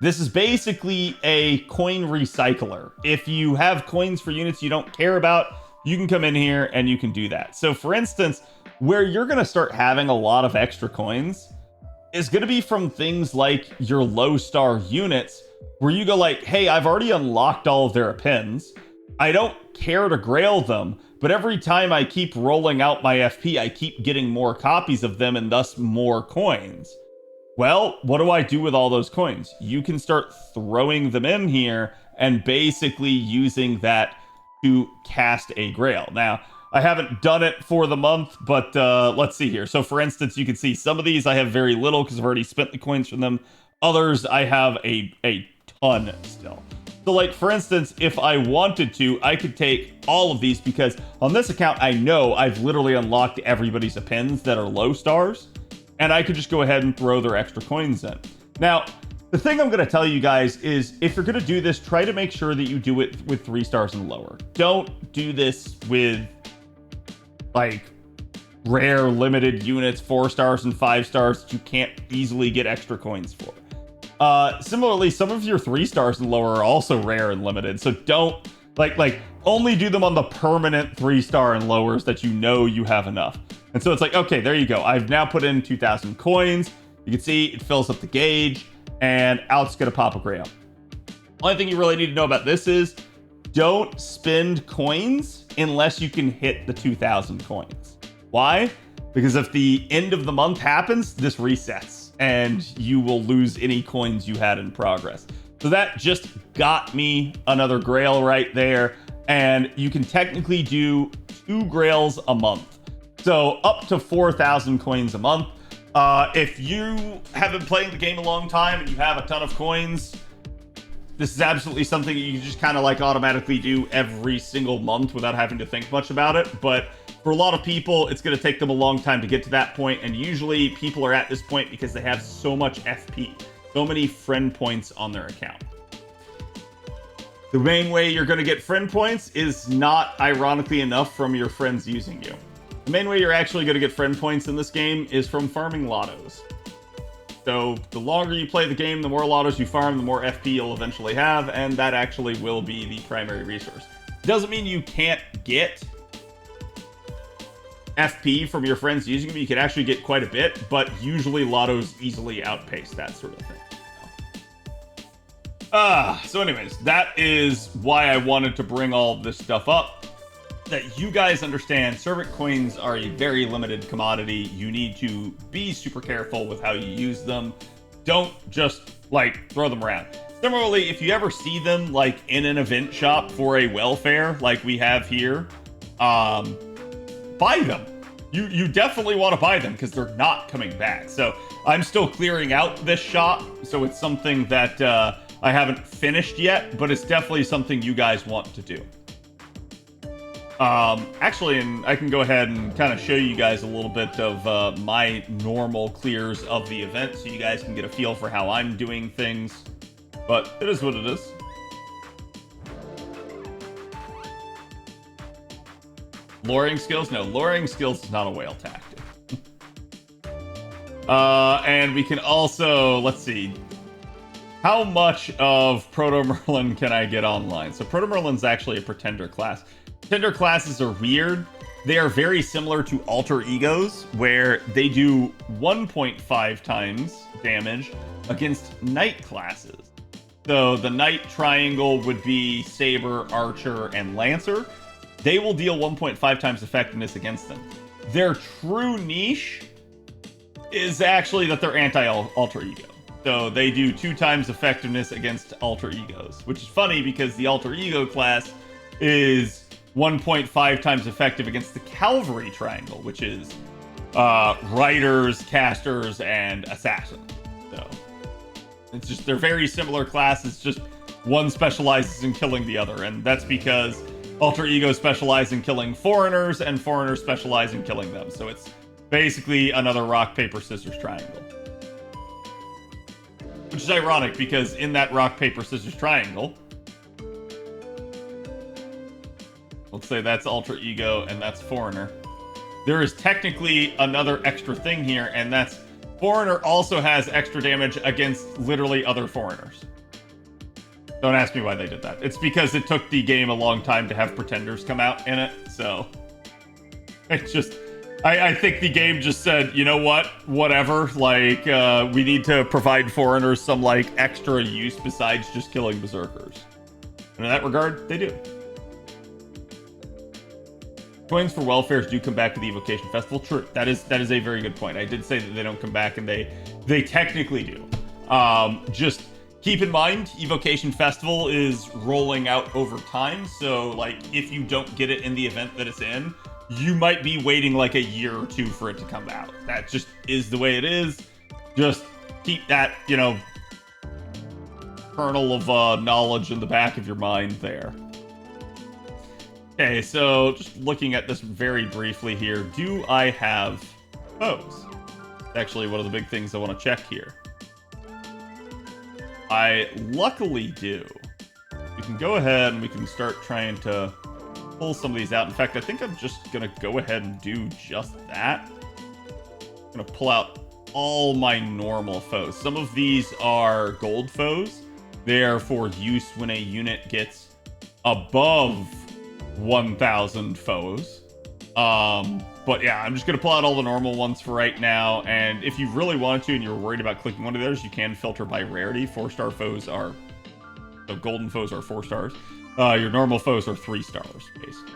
This is basically a coin recycler. If you have coins for units you don't care about, you can come in here and you can do that. So for instance, where you're going to start having a lot of extra coins is going to be from things like your low star units, where you go like, hey, I've already unlocked all of their Appends. I don't care to grail them, but every time I keep rolling out my FP, I keep getting more copies of them and thus more coins. Well, what do I do with all those coins? You can start throwing them in here and basically using that to cast a grail. Now, I haven't done it for the month, but let's see here. So for instance, you can see some of these I have very little because I've already spent the coins from them. Others I have a ton still. So like for instance, if I wanted to, I could take all of these because on this account, I know I've literally unlocked everybody's Appends that are low stars. And I could just go ahead and throw their extra coins in. Now, the thing I'm going to tell you guys is if you're going to do this, try to make sure that you do it with 3 stars and lower. Don't do this with like rare limited units, 4 stars and 5 stars that you can't easily get extra coins for. Similarly, some of your 3 stars and lower are also rare and limited. So don't like only do them on the permanent 3-star and lowers that you know you have enough. And so it's like, okay, there you go. I've now put in 2,000 coins. You can see it fills up the gauge, and out's gonna pop a grail. Only thing you really need to know about this is don't spend coins unless you can hit the 2,000 coins. Why? Because if the end of the month happens, this resets, and you will lose any coins you had in progress. So that just got me another grail right there, and you can technically do 2 grails a month. So up to 4,000 coins a month. If you have been playing the game a long time and you have a ton of coins, this is absolutely something that you can just kind of like automatically do every single month without having to think much about it. But for a lot of people, it's going to take them a long time to get to that point. And usually people are at this point because they have so much FP, so many friend points on their account. The main way you're going to get friend points is not, ironically enough, from your friends using you. The main way you're actually going to get friend points in this game is from farming lottos. So the longer you play the game, the more lottos you farm, the more FP you'll eventually have, and that actually will be the primary resource. Doesn't mean you can't get FP from your friends using them. You can actually get quite a bit, but usually lottos easily outpace that sort of thing. So anyways, that is why I wanted to bring all of this stuff up. That you guys understand, servant coins are a very limited commodity. You need to be super careful with how you use them. Don't just like throw them around. Similarly, if you ever see them like in an event shop for a welfare like we have here, buy them. You definitely want to buy them because they're not coming back. So I'm still clearing out this shop, so it's something that I haven't finished yet, but it's definitely something you guys want to do. Actually, and I can go ahead and kind of show you guys a little bit of my normal clears of the event so you guys can get a feel for how I'm doing things. But it is what it is. Luring skills? No, luring skills is not a whale tactic. And we can also, let's see, how much of Proto Merlin can I get online? So Proto Merlin's actually a pretender class. Pretender classes are weird. They are very similar to alter egos, where they do 1.5 times damage against knight classes. So the knight triangle would be saber, archer, and lancer. They will deal 1.5 times effectiveness against them. Their true niche is actually that they're anti-alter ego. So they do 2 times effectiveness against alter egos, which is funny because the alter ego class is 1.5 times effective against the cavalry triangle, which is riders, casters, and assassins. So it's just, they're very similar classes, just one specializes in killing the other, and that's because alter ego specialize in killing foreigners and foreigners specialize in killing them. So it's basically another rock, paper, scissors triangle. Which is ironic because in that rock, paper, scissors triangle, let's say that's alter ego and that's foreigner, there is technically another extra thing here, and that's Foreigner also has extra damage against literally other foreigners. Don't ask me why they did that. It's because it took the game a long time to have pretenders come out in it, so it's just I think the game just said, you know what, whatever, like we need to provide foreigners some like extra use besides just killing berserkers. And in that regard, they do. Coins for welfares do come back to the Evocation Festival. True, that is a very good point. I did say that they don't come back, and they technically do. Just keep in mind, Evocation Festival is rolling out over time, so like if you don't get it in the event that it's in, you might be waiting like a year or two for it to come out. That just is the way it is. Just keep that, you know, kernel of knowledge in the back of your mind there. Okay, so just looking at this very briefly here, do I have foes? Actually, one of the big things I want to check here. I luckily do. We can go ahead and we can start trying to pull some of these out. In fact, I think I'm just going to go ahead and do just that. I'm going to pull out all my normal foes. Some of these are gold foes. They are for use when a unit gets above 1,000 foes. But yeah, I'm just going to pull out all the normal ones for right now. And if you really wanted to and you're worried about clicking one of those, you can filter by rarity. 4-star foes are... So golden foes are 4 stars. Your normal foes are 3 stars, basically.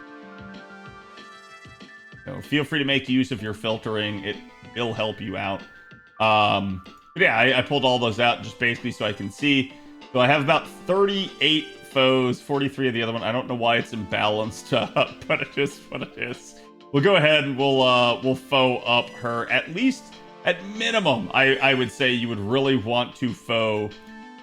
So feel free to make use of your filtering. It will help you out. But yeah, I pulled all those out just basically so I can see. So I have about 38 foes, 43 of the other one. I don't know why it's imbalanced, but it is what it is. We'll go ahead and we'll foe up her. At least, at minimum, I would say you would really want to foe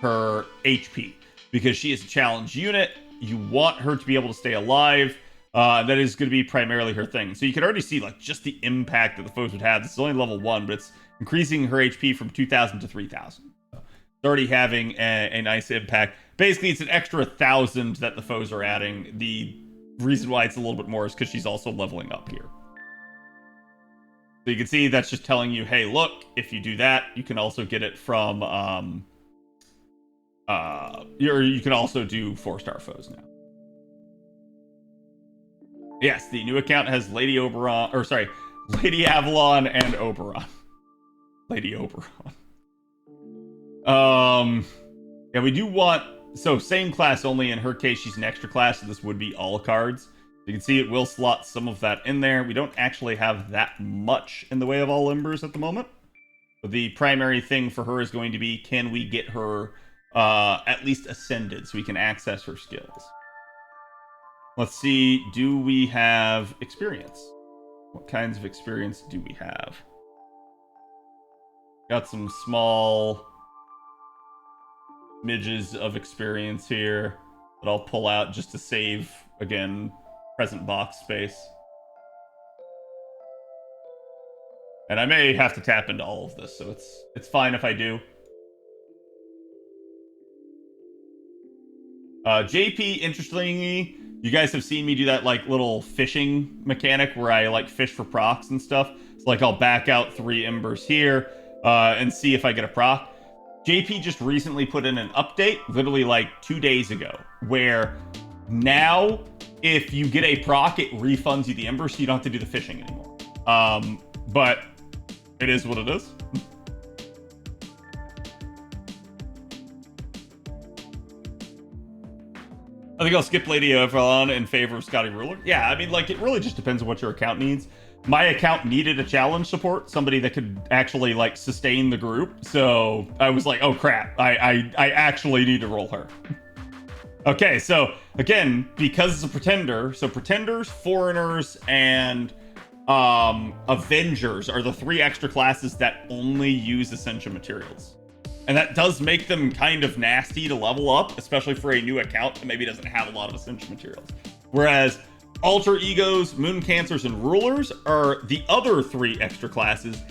her HP because she is a challenge unit. You want her to be able to stay alive. That is going to be primarily her thing. So you can already see like just the impact that the foes would have. This is only level 1, but it's increasing her HP from 2,000 to 3,000. It's already having a nice impact. Basically, it's an extra 1,000 that the foes are adding. The reason why it's a little bit more is because she's also leveling up here. So you can see that's just telling you, hey, look, if you do that, you can also get it from... you can also do 4-star foes now. Yes, the new account has Lady Avalon and Oberon. Lady Oberon. Yeah, we do want... So, same class only. In her case, she's an extra class, so this would be all cards. You can see it will slot some of that in there. We don't actually have that much in the way of all embers at the moment. But the primary thing for her is going to be, can we get her at least ascended so we can access her skills? Let's see, do we have experience? What kinds of experience do we have? Got some small midges of experience here that I'll pull out just to save, again, present box space. And I may have to tap into all of this, so it's fine if I do. JP, interestingly, you guys have seen me do that like little fishing mechanic where I like fish for procs and stuff. So like I'll back out 3 embers here and see if I get a proc. JP just recently put in an update, literally like 2 days ago, where now if you get a proc, it refunds you the ember, so you don't have to do the fishing anymore. But it is what it is. I think I'll skip Lady Avalon in favor of Scotty Ruler. Yeah, I mean, like, it really just depends on what your account needs. My account needed a challenge support, somebody that could actually, like, sustain the group. So I was like, oh, crap, I actually need to roll her. Okay, so, again, because it's a pretender, so pretenders, foreigners, and avengers are the 3 extra classes that only use ascension materials. And that does make them kind of nasty to level up, especially for a new account that maybe doesn't have a lot of ascension materials. Whereas alter egos, moon cancers, and rulers are the other 3 extra classes,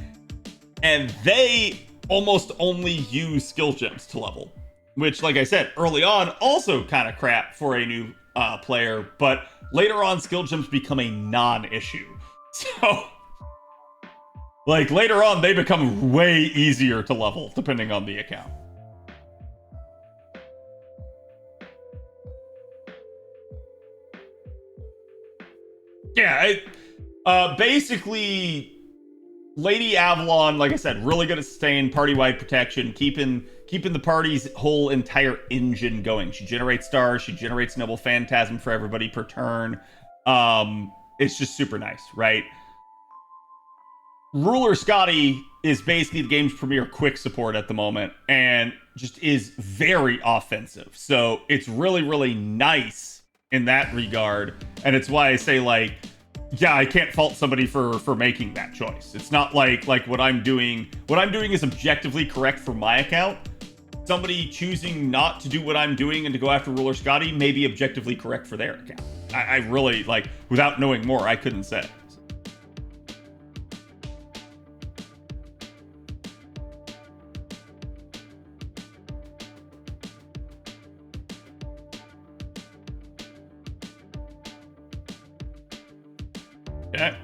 and they almost only use skill gems to level. Which, like I said, early on, also kind of crap for a new player, but later on, skill gems become a non-issue. So... Like, later on, they become way easier to level, depending on the account. Yeah, basically, Lady Avalon, like I said, really good at sustain, party-wide protection, keeping the party's whole entire engine going. She generates stars, she generates Noble Phantasm for everybody per turn. It's just super nice, right? Ruler Scotty is basically the game's premier quick support at the moment, and just is very offensive. So it's really, really nice in that regard, and it's why I say, like, yeah, I can't fault somebody for making that choice. It's not like what I'm doing. What I'm doing is objectively correct for my account. Somebody choosing not to do what I'm doing and to go after Ruler Scotty may be objectively correct for their account. I really, like, without knowing more, I couldn't say. Okay.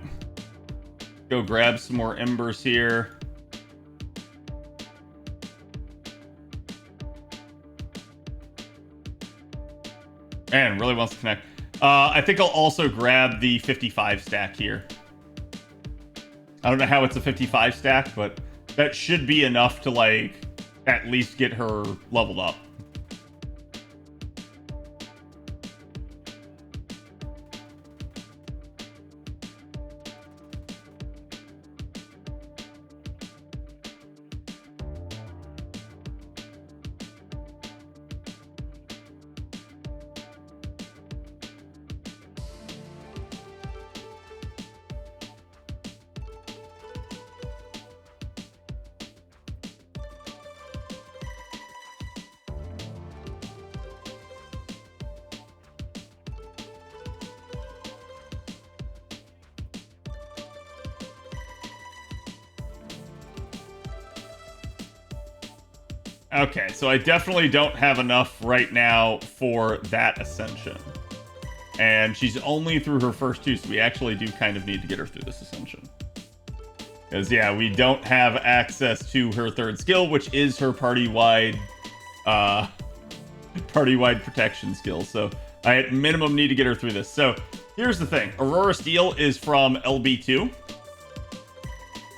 Go grab some more embers here. And really wants to connect. I think I'll also grab the 55 stack here. I don't know how it's a 55 stack, but that should be enough to, like, at least get her leveled up. Okay, so I definitely don't have enough right now for that ascension. And she's only through her first two, so we actually do kind of need to get her through this ascension. Because, yeah, we don't have access to her third skill, which is her party-wide protection skill. So I at minimum need to get her through this. So here's the thing. Aurora Steel is from LB2.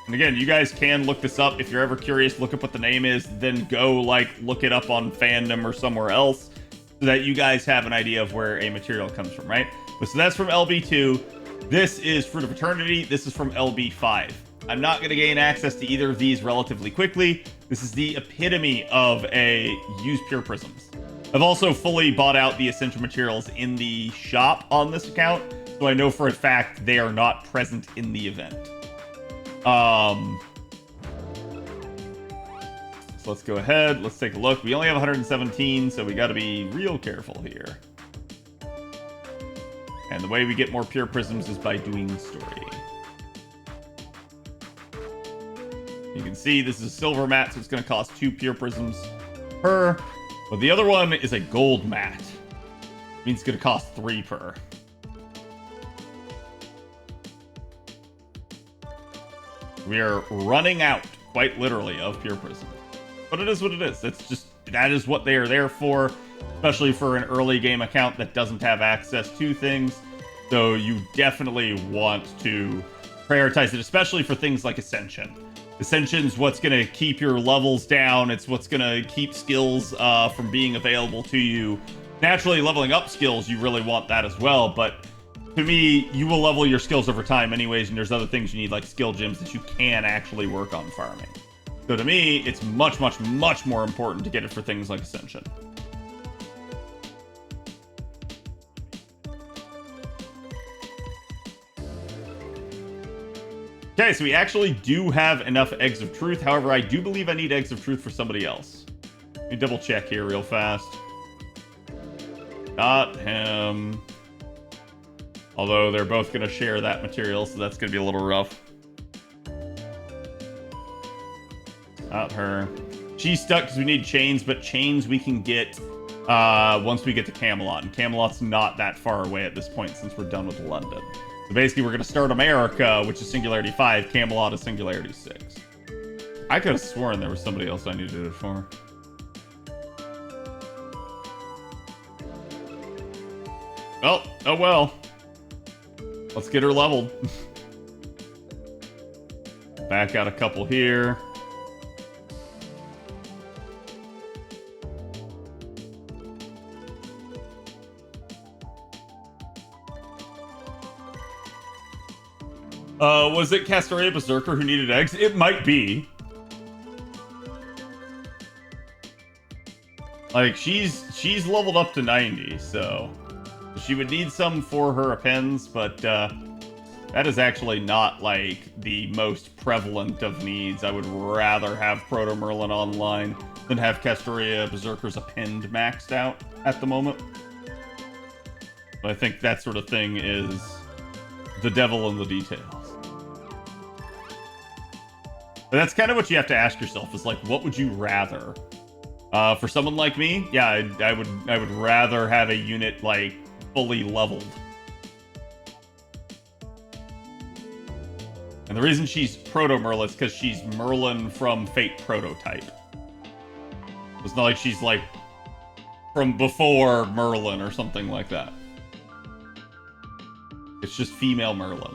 And again, you guys can look this up. If you're ever curious, look up what the name is, then go, like, look it up on fandom or somewhere else so that you guys have an idea of where a material comes from, right? But so that's from LB2. This is Fruit of Eternity. This is from LB5. I'm not going to gain access to either of these relatively quickly. This is the epitome of a use pure prisms. I've also fully bought out the essential materials in the shop on this account, so I know for a fact they are not present in the event. So let's go ahead. Let's take a look. We only have 117, so we got to be real careful here. And the way we get more pure prisms is by doing story. You can see this is a silver mat, so it's going to cost 2 pure prisms per. But the other one is a gold mat. It means it's going to cost 3 per. We are running out, quite literally, of pure prism. But it is what it is. It's just, that is what they are there for, especially for an early game account that doesn't have access to things. So you definitely want to prioritize it, especially for things like Ascension. Ascension's what's going to keep your levels down. It's what's going to keep skills from being available to you. Naturally, leveling up skills, you really want that as well, but to me, you will level your skills over time anyways, and there's other things you need, like skill gems, that you can actually work on farming. So to me, it's much, much, much more important to get it for things like Ascension. Okay, so we actually do have enough Eggs of Truth. However, I do believe I need Eggs of Truth for somebody else. Let me double check here real fast. Not him. Although they're both going to share that material, so that's going to be a little rough. Not her. She's stuck because we need chains, but chains we can get once we get to Camelot. And Camelot's not that far away at this point since we're done with London. So basically, we're going to start America, which is Singularity 5. Camelot is Singularity 6. I could have sworn there was somebody else I needed it for. Oh well. Let's get her leveled. Back out a couple here. Was it Castoria Berserker who needed eggs? It might be. Like, she's leveled up to 90, so she would need some for her Appends, but that is actually not, like, the most prevalent of needs. I would rather have Proto Merlin online than have Castoria Berserker's Append maxed out at the moment. But I think that sort of thing is the devil in the details. But that's kind of what you have to ask yourself, is like, what would you rather? For someone like me, yeah, I would rather have a unit like fully leveled. And the reason she's Proto Merlin is because she's Merlin from Fate Prototype. It's not like she's like from before Merlin or something like that. It's just female Merlin.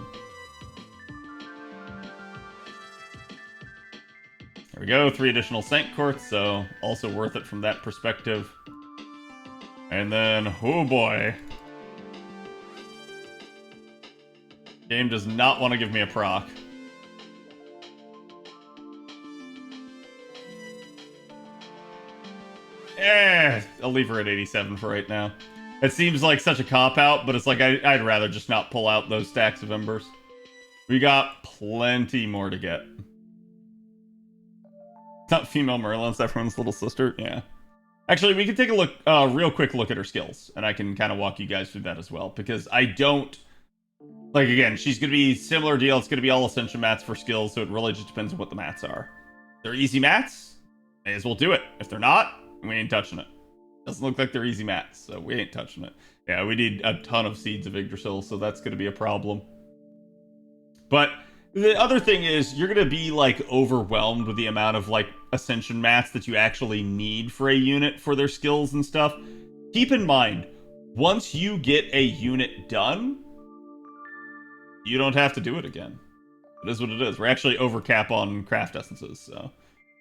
There we go, 3 additional Sanct Quartz, so also worth it from that perspective. And then, oh boy. Game does not want to give me a proc. I'll leave her at 87 for right now. It seems like such a cop-out, but it's like I'd rather just not pull out those stacks of embers. We got plenty more to get. It's not female Merlin, it's everyone's little sister. Yeah. Actually, we can take a look, real quick look at her skills, and I can kind of walk you guys through that as well, because I don't... Like, again, she's going to be similar deal. It's going to be all Ascension mats for skills, so it really just depends on what the mats are. If they're easy mats, may as well do it. If they're not, we ain't touching it. Doesn't look like they're easy mats, so we ain't touching it. Yeah, we need a ton of Seeds of Yggdrasil, so that's going to be a problem. But the other thing is, you're going to be, like, overwhelmed with the amount of, like, Ascension mats that you actually need for a unit for their skills and stuff. Keep in mind, once you get a unit done, you don't have to do it again. It is what it is. We're actually over cap on craft essences, so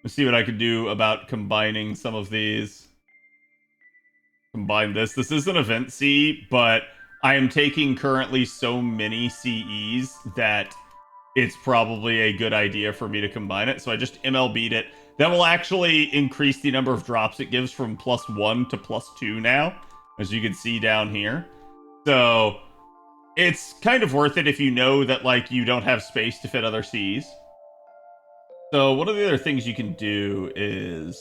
let's see what I can do about combining some of these. Combine this. This is an event C, but I am taking currently so many CEs that it's probably a good idea for me to combine it. So I just MLB'd it. That will actually increase the number of drops it gives from +1 to +2 now, as you can see down here. So it's kind of worth it if you know that, like, you don't have space to fit other Cs. So one of the other things you can do is...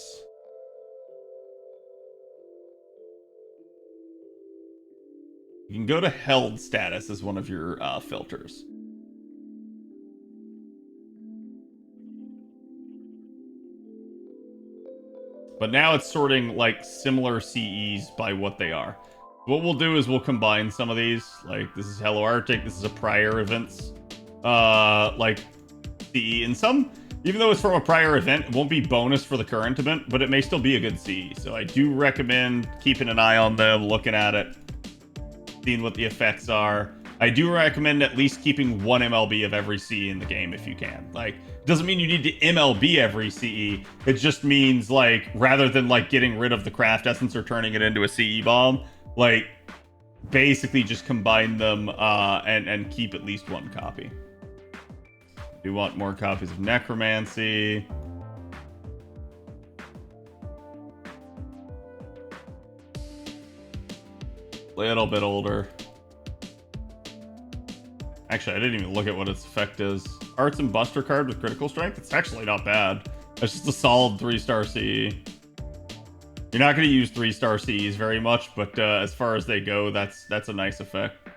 you can go to held status as one of your filters. But now it's sorting, like, similar CEs by what they are. What we'll do is we'll combine some of these. Like, this is Hello Arctic, this is a prior events, like, CE. And some, even though it's from a prior event, it won't be bonus for the current event, but it may still be a good CE. So I do recommend keeping an eye on them, looking at it, seeing what the effects are. I do recommend at least keeping 1 MLB of every CE in the game if you can. Like, it doesn't mean you need to MLB every CE. It just means, like, rather than, like, getting rid of the craft essence or turning it into a CE bomb, like, basically just combine them and keep at least 1 copy. Do want more copies of Necromancy. Little bit older. Actually, I didn't even look at what its effect is. Arts and Buster card with critical strength? It's actually not bad. It's just a solid 3-star CE. You're not going to use 3-star CEs very much, but as far as they go, that's a nice effect.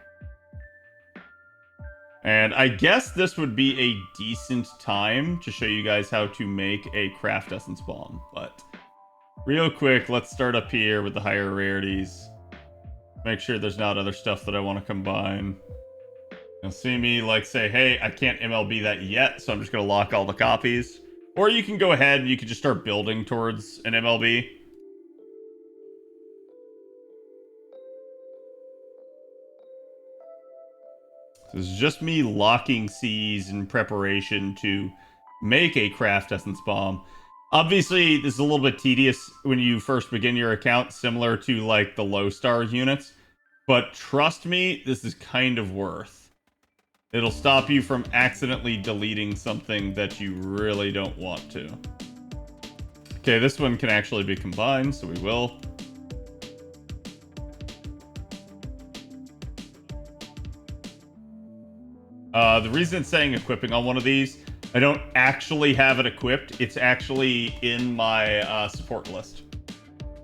And I guess this would be a decent time to show you guys how to make a Craft Essence Bomb. But real quick, let's start up here with the higher rarities. Make sure there's not other stuff that I want to combine. You'll see me like say, hey, I can't MLB that yet, so I'm just gonna lock all the copies. Or you can go ahead and you can just start building towards an MLB. This is just me locking Cs in preparation to make a craft essence bomb. Obviously, this is a little bit tedious when you first begin your account, similar to like the low star units. But trust me, this is kind of worth. It'll stop you from accidentally deleting something that you really don't want to. Okay, this one can actually be combined, so we will. The reason it's saying equipping on one of these, I don't actually have it equipped. It's actually in my support list.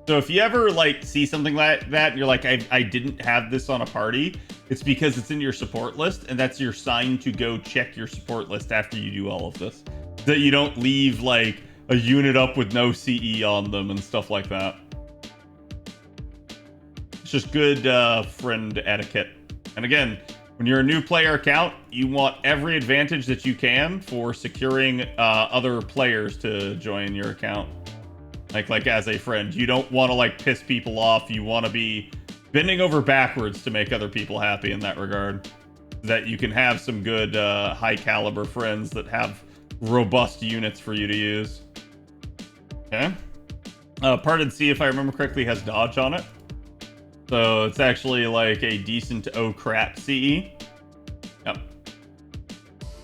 So if you ever like see something like that and you're like, I didn't have this on a party, it's because it's in your support list, and that's your sign to go check your support list after you do all of this. That you don't leave like a unit up with no CE on them and stuff like that. It's just good friend etiquette. And again, when you're a new player account, you want every advantage that you can for securing other players to join your account. Like as a friend, you don't want to like piss people off. You want to be bending over backwards to make other people happy in that regard. That you can have some good high caliber friends that have robust units for you to use. Okay. Parted C, if I remember correctly, has dodge on it. So it's actually like a decent oh crap CE. Yep.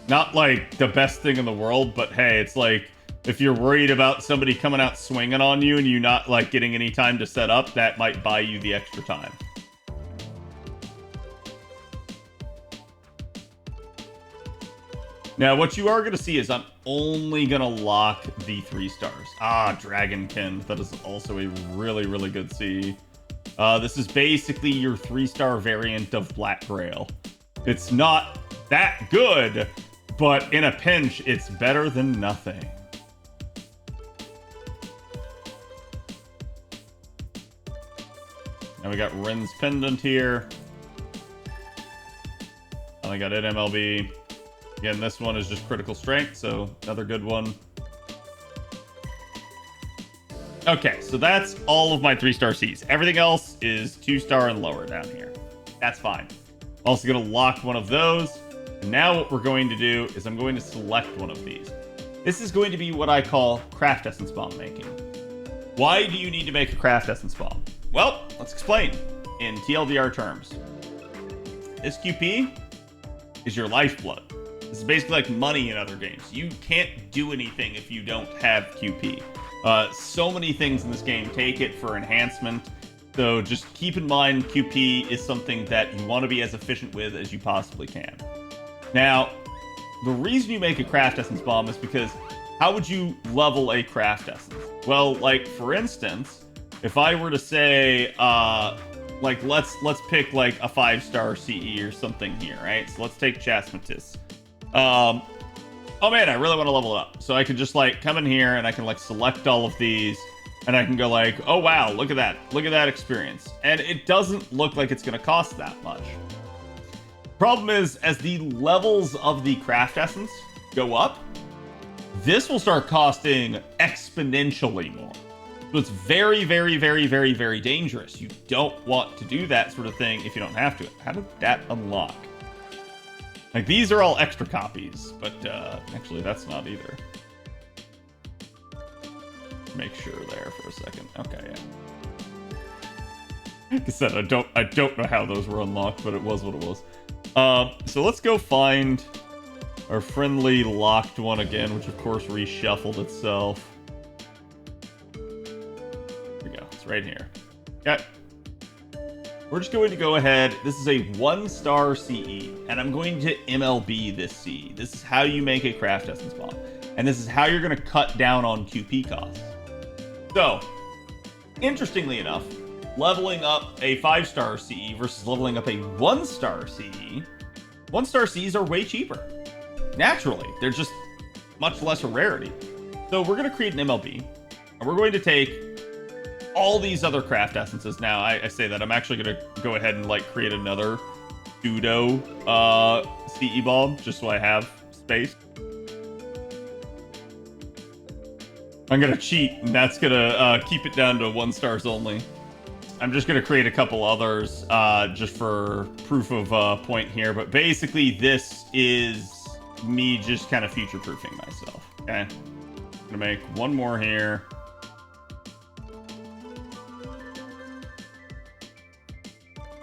Not like the best thing in the world, but hey, it's like if you're worried about somebody coming out swinging on you and you not like getting any time to set up, that might buy you the extra time. Now, what you are going to see is I'm only going to lock the 3 stars. Ah, Dragonkin. That is also a really, really good CE. This is basically your 3-star variant of Black Grail. It's not that good, but in a pinch, it's better than nothing. Now we got Ren's Pendant here. And I got it MLB. Again, this one is just critical strength, so another good one. Okay, so that's all of my 3-star Cs. Everything else is 2-star and lower down here. That's fine. I'm also going to lock one of those. And now what we're going to do is I'm going to select one of these. This is going to be what I call craft essence bomb making. Why do you need to make a craft essence bomb? Well, let's explain in TLDR terms. This QP is your lifeblood. This is basically like money in other games. You can't do anything if you don't have QP. So many things in this game take it for enhancement. So just keep in mind QP is something that you want to be as efficient with as you possibly can. Now, the reason you make a craft essence bomb is because how would you level a craft essence? Well, like for instance, if I were to say, like let's pick like a 5-star CE or something here, right? So let's take Chasmatis. Oh man, I really want to level it up. So I could just like come in here and I can like select all of these and I can go like, oh wow, look at that. Look at that experience. And it doesn't look like it's going to cost that much. Problem is, as the levels of the craft essence go up, this will start costing exponentially more. So it's very, very, very, very, very dangerous. You don't want to do that sort of thing if you don't have to. How did that unlock? Like, these are all extra copies, but actually, that's not either. Make sure there for a second. Okay, yeah. Like I said, I don't know how those were unlocked, but it was what it was. So let's go find our friendly locked one again, which of course reshuffled itself. Here we go. It's right here. Okay. We're just going to go ahead. This is a 1-star CE, and I'm going to MLB this CE. This is how you make a craft essence bomb, and this is how you're going to cut down on QP costs. So, interestingly enough, leveling up a 5-star CE versus leveling up a 1-star CE, 1-star CEs are way cheaper. Naturally, they're just much less a rarity. So we're going to create an MLB, and we're going to take all these other craft essences. Now, I say that I'm actually going to go ahead and like create another pseudo CE bomb, just so I have space. I'm gonna cheat, and that's gonna keep it down to 1 stars only. I'm just gonna create a couple others just for proof of point here, but basically this is me just kind of future-proofing myself. Okay, I'm gonna make 1 more here.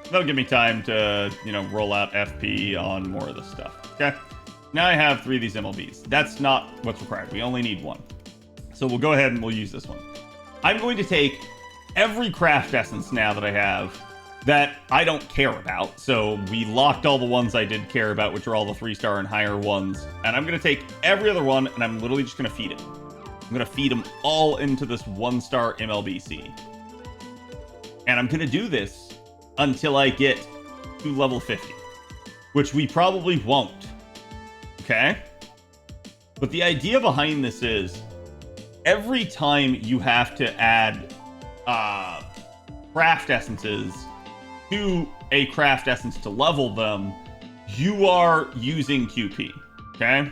That'll give me time to, you know, roll out FP on more of this stuff. Okay, now I have 3 of these MLBs. That's not what's required. We only need 1. So we'll go ahead and we'll use this one. I'm going to take every craft essence now that I have that I don't care about. So we locked all the ones I did care about, which are all the 3-star and higher ones. And I'm going to take every other one and I'm literally just going to feed it. I'm going to feed them all into this 1-star MLBC. And I'm going to do this until I get to level 50, which we probably won't. Okay? But the idea behind this is every time you have to add craft essences to a craft essence to level them, you are using QP. Okay?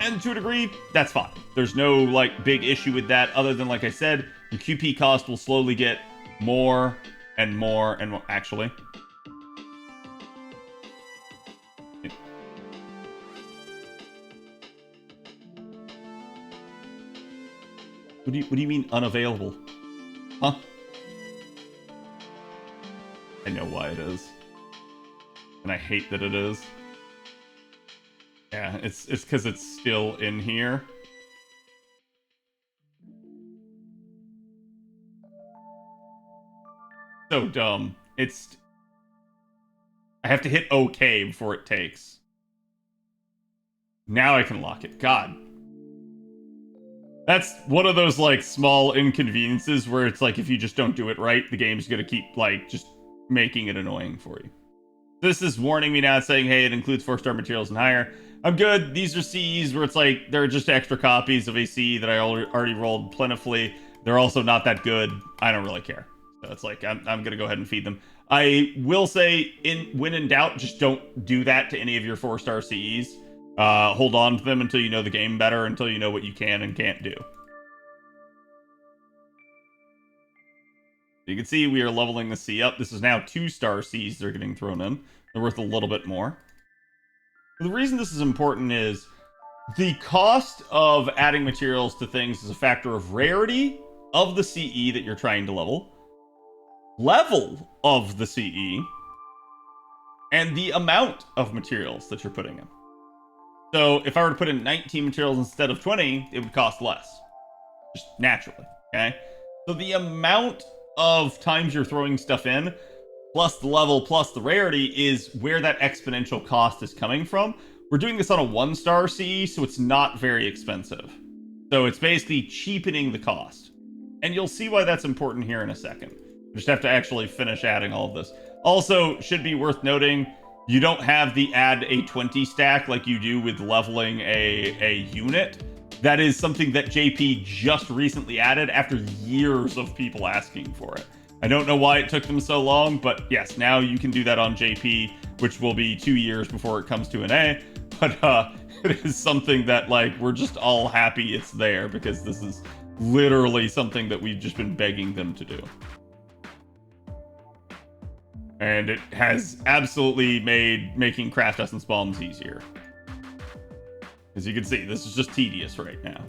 And to a degree, that's fine. There's no like big issue with that, other than, like I said, the QP cost will slowly get more and more and more. Actually, what do you mean unavailable? Huh? I know why it is, and I hate that it is. Yeah, it's because it's still in here. So dumb. I have to hit OK before it takes. Now I can lock it. God. That's one of those, like, small inconveniences where it's like, if you just don't do it right, the game's gonna keep, like, just making it annoying for you. This is warning me now, saying, hey, it includes 4-star materials and higher. I'm good. These are CEs where it's like, they're just extra copies of a CE that I already rolled plentifully. They're also not that good. I don't really care. So it's like, I'm gonna go ahead and feed them. I will say, when in doubt, just don't do that to any of your 4-star CEs. Hold on to them until you know the game better, until you know what you can and can't do. You can see we are leveling the C up. This is now 2-star Cs that are getting thrown in. They're worth a little bit more. The reason this is important is the cost of adding materials to things is a factor of rarity of the CE that you're trying to level of the CE, and the amount of materials that you're putting in. So if I were to put in 19 materials instead of 20, it would cost less. Just naturally, okay? So the amount of times you're throwing stuff in, plus the level, plus the rarity, is where that exponential cost is coming from. We're doing this on a 1-star CE, so it's not very expensive. So it's basically cheapening the cost. And you'll see why that's important here in a second. We just have to actually finish adding all of this. Also, should be worth noting, you don't have the add a 20 stack like you do with leveling a unit. That is something that JP just recently added after years of people asking for it. I don't know why it took them so long, but yes, now you can do that on JP, which will be 2 years before it comes to an A. But it is something that, like, we're just all happy it's there, because this is literally something that we've just been begging them to do. And it has absolutely made making craft essence bombs easier. As you can see, this is just tedious right now.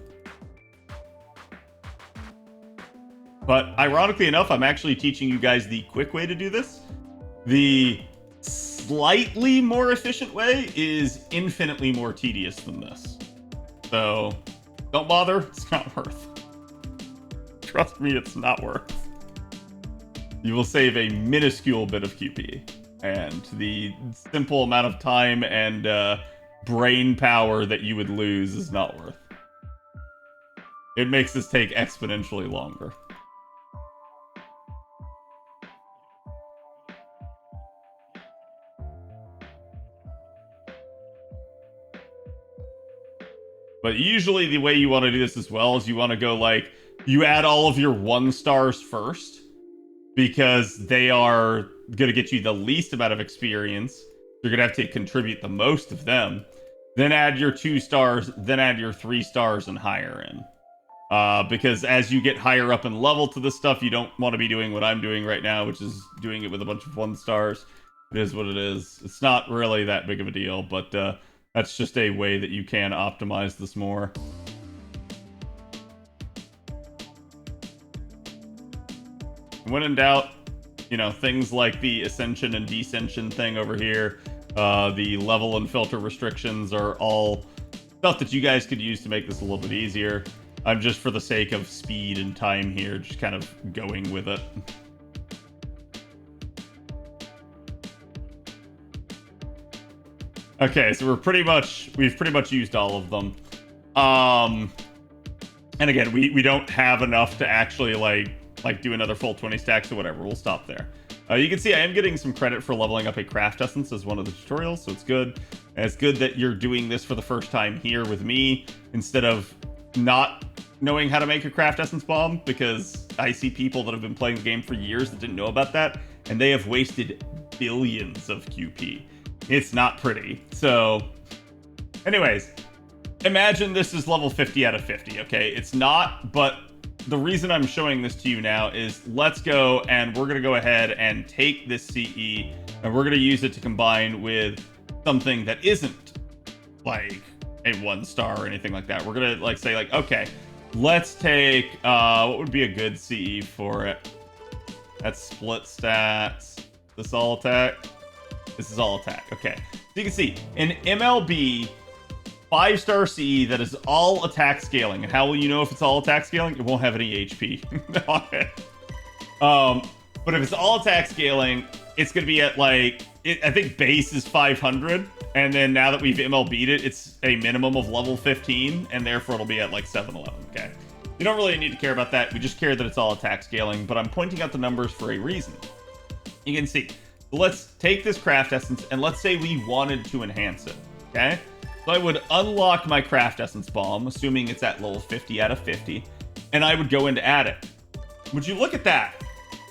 But ironically enough, I'm actually teaching you guys the quick way to do this. The slightly more efficient way is infinitely more tedious than this. So don't bother, it's not worth. Trust me, it's not worth. You will save a minuscule bit of QP, and the simple amount of time and brain power that you would lose is not worth. It makes this take exponentially longer. But usually the way you want to do this as well is you want to go, like, you add all of your 1-stars first, because they are going to get you the least amount of experience, You're gonna have to contribute the most of them. Then add your 2 stars, then add your 3 stars and higher in. Because as you get higher up in level to this stuff, you don't want to be doing what I'm doing right now, which is doing it with a bunch of 1 stars. It is what it is. It's not really that big of a deal, but that's just a way that you can optimize this more. When in doubt, you know, things like the ascension and descension thing over here, the level and filter restrictions are all stuff that you guys could use to make this a little bit easier. I'm just, for the sake of speed and time here, just kind of going with it. Okay, so we've pretty much used all of them. And again, we don't have enough to actually like do another full 20 stacks or whatever. We'll stop there. You can see I am getting some credit for leveling up a craft essence as one of the tutorials, so it's good. And it's good that you're doing this for the first time here with me instead of not knowing how to make a craft essence bomb, because I see people that have been playing the game for years that didn't know about that, and they have wasted billions of QP. It's not pretty. So, anyways, imagine this is level 50 out of 50, okay? It's not, but the reason I'm showing this to you now is let's go and we're going to go ahead and take this CE and we're going to use it to combine with something that isn't like a 1 star or anything like that. We're going to say okay, let's take, what would be a good CE for it? That's split stats. This all attack? This is all attack. Okay. So you can see an MLB 5-star CE that is all attack scaling. And how will you know if it's all attack scaling? It won't have any HP on it. But if it's all attack scaling, it's going to be at I think base is 500. And then now that we've MLB'd it, it's a minimum of level 15. And therefore it'll be at 711. Okay. You don't really need to care about that. We just care that it's all attack scaling. But I'm pointing out the numbers for a reason. You can see. So let's take this craft essence and let's say we wanted to enhance it. Okay. So I would unlock my craft essence bomb, assuming it's at level 50 out of 50, and I would go in to add it. Would you look at that?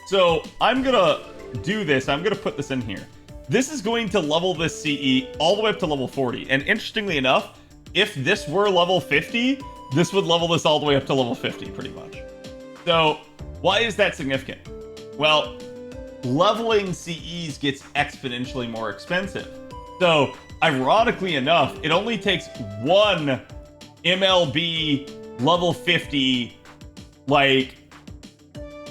So I'm going to do this. I'm going to put this in here. This is going to level this CE all the way up to level 40. And interestingly enough, if this were level 50, this would level this all the way up to level 50 pretty much. So why is that significant? Well, leveling CEs gets exponentially more expensive. So ironically enough, it only takes 1 MLB level 50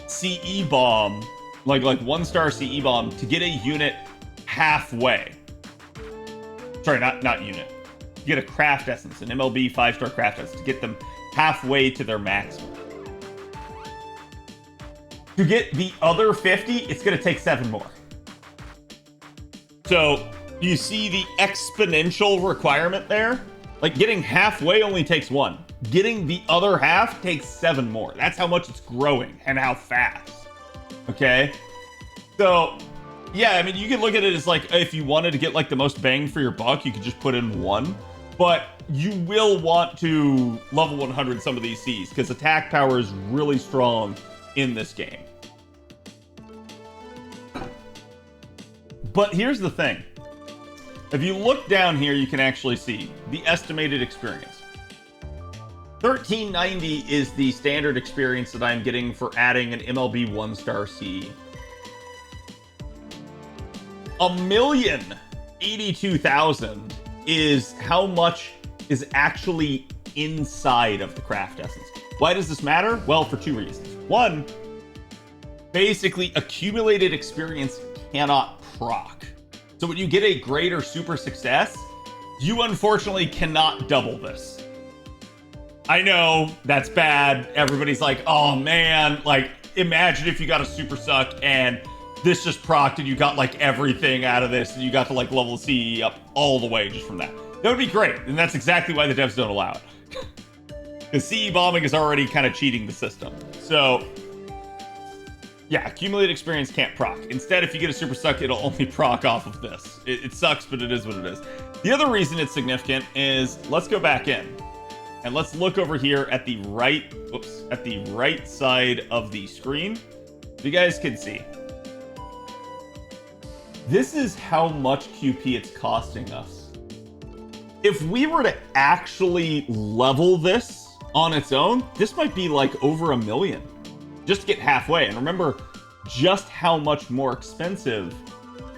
CE bomb, like 1-star CE bomb to get a unit halfway. Sorry, not unit. To get a craft essence, an MLB 5-star craft essence, to get them halfway to their maximum. To get the other 50, it's going to take 7 more. So you see the exponential requirement there? Like getting halfway only takes 1. Getting the other half takes 7 more. That's how much it's growing and how fast. Okay? So, yeah, I mean, you can look at it as if you wanted to get the most bang for your buck, you could just put in 1. But you will want to level 100 some of these Cs because attack power is really strong in this game. But here's the thing. If you look down here, you can actually see the estimated experience. 1390 is the standard experience that I'm getting for adding an MLB 1-star CE. 1,082,000 is how much is actually inside of the craft essence. Why does this matter? Well, for 2 reasons. 1, basically accumulated experience cannot proc. So when you get a great or super success, you unfortunately cannot double this. I know that's bad. Everybody's like, oh man, imagine if you got a super suck and this just procced and you got everything out of this and you got to level CE up all the way just from that. That would be great. And that's exactly why the devs don't allow it. Because CE bombing is already kind of cheating the system. So yeah, accumulated experience can't proc. Instead, if you get a super suck, it'll only proc off of this. It sucks, but it is what it is. The other reason it's significant is, let's go back in. And let's look over here at the right side of the screen. You guys can see. this is how much QP it's costing us. If we were to actually level this on its own, this might be like over $1 million just to get halfway. And remember just how much more expensive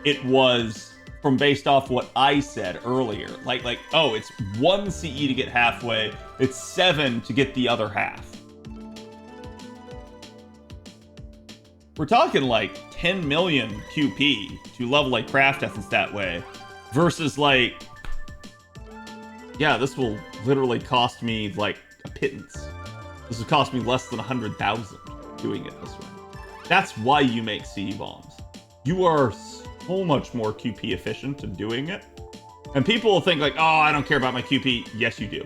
it was from based off what I said earlier. Like, oh, it's 1 CE to get halfway. It's 7 to get the other half. We're talking like 10 million QP to level a craft essence that way versus like, yeah, this will literally cost me like a pittance. This will cost me less than 100,000 doing it this way. That's why you make CE bombs. You are so much more QP efficient in doing it. And people will think like, oh, I don't care about my QP. Yes, you do.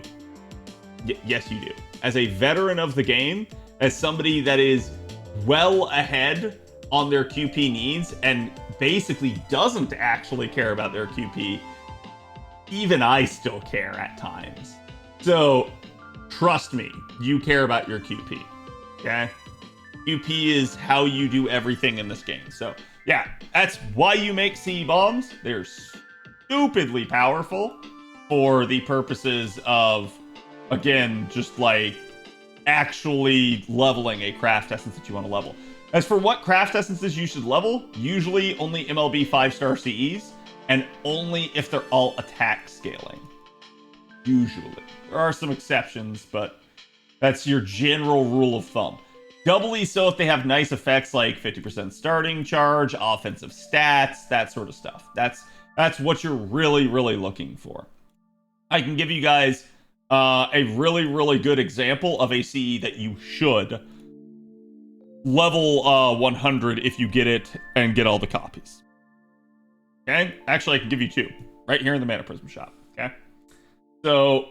Yes, you do. As a veteran of the game, as somebody that is well ahead on their QP needs and basically doesn't actually care about their QP, even I still care at times. So trust me, you care about your QP. Okay? QP is how you do everything in this game. So yeah, that's why you make CE bombs. They're stupidly powerful for the purposes of, again, just like actually leveling a craft essence that you want to level. As for what craft essences you should level, usually only MLB 5-star CEs, and only if they're all attack scaling. Usually. There are some exceptions, but that's your general rule of thumb. Doubly so if they have nice effects like 50% starting charge, offensive stats, that sort of stuff. That's what you're really, really looking for. I can give you guys a really, really good example of a CE that you should level 100 if you get it and get all the copies. Okay? Actually, I can give you 2 right here in the Mana Prism shop. Okay? So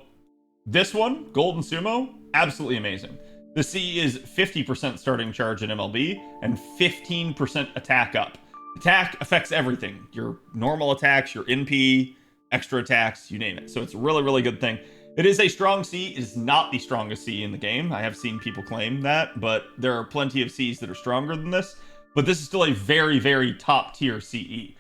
this one, Golden Sumo, absolutely amazing. The CE is 50% starting charge in MLB and 15% attack up. Attack affects everything. Your normal attacks, your NP, extra attacks, you name it. So it's a really, really good thing. It is a strong C. It is not the strongest C in the game. I have seen people claim that, but there are plenty of Cs that are stronger than this. But this is still a very, very top tier CE.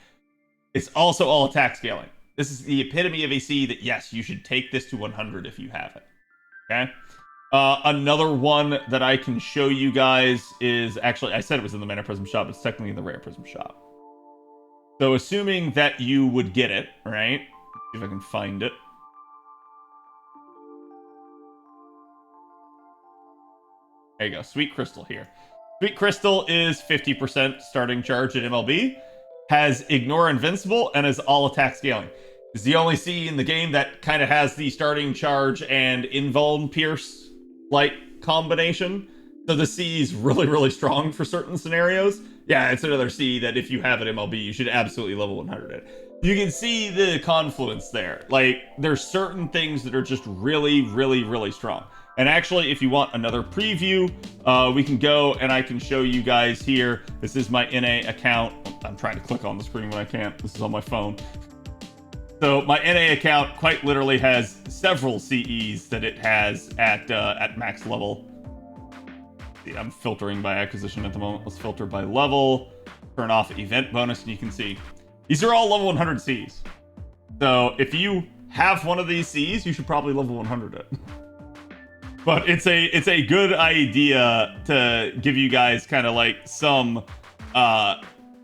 It's also all attack scaling. This is the epitome of a C that, yes, you should take this to 100 if you have it. Okay? Another one that I can show you guys is, actually, I said it was in the Mana Prism shop. It's technically in the Rare Prism shop. So assuming that you would get it, right? See if I can find it. There you go. Sweet Crystal here. Sweet Crystal is 50% starting charge at MLB, has Ignore Invincible, and is all attack scaling. It's the only C in the game that kind of has the starting charge and invuln pierce like combination. So the C is really, really strong for certain scenarios. Yeah, it's another C that if you have at MLB, you should absolutely level 100 it. You can see the confluence there. Like, there's certain things that are just really, really, really strong. And actually, if you want another preview, we can go and I can show you guys here. This is my NA account. I'm trying to click on the screen when I can't. This is on my phone. So my NA account quite literally has several CEs that it has at max level. See, I'm filtering by acquisition at the moment. Let's filter by level. Turn off event bonus, and you can see these are all level 100 Cs. So if you have one of these Cs, you should probably level 100 it. But it's a good idea to give you guys kind of like some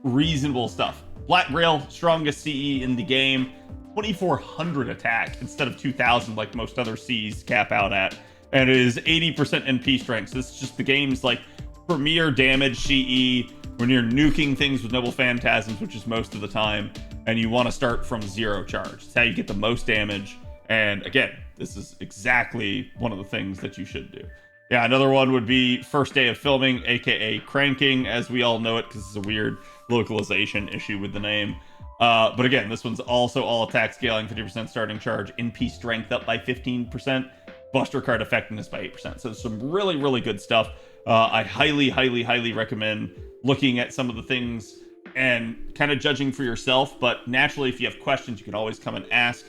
reasonable stuff. Black Grail, strongest CE in the game, 2400 attack instead of 2000 like most other Cs cap out at, and it is 80% NP strength. So this is just the game's like premier damage CE when you're nuking things with Noble Phantasms, which is most of the time, and you want to start from 0 charge. It's how you get the most damage. And again, this is exactly one of the things that you should do. Yeah, another one would be First Day of Filming, aka Cranking, as we all know it, because it's a weird localization issue with the name. But again, this one's also all attack scaling, 50% starting charge, NP strength up by 15%, Buster Card effectiveness by 8%. So some really, really good stuff. I highly, highly, highly recommend looking at some of the things and kind of judging for yourself. But naturally, if you have questions, you can always come and ask.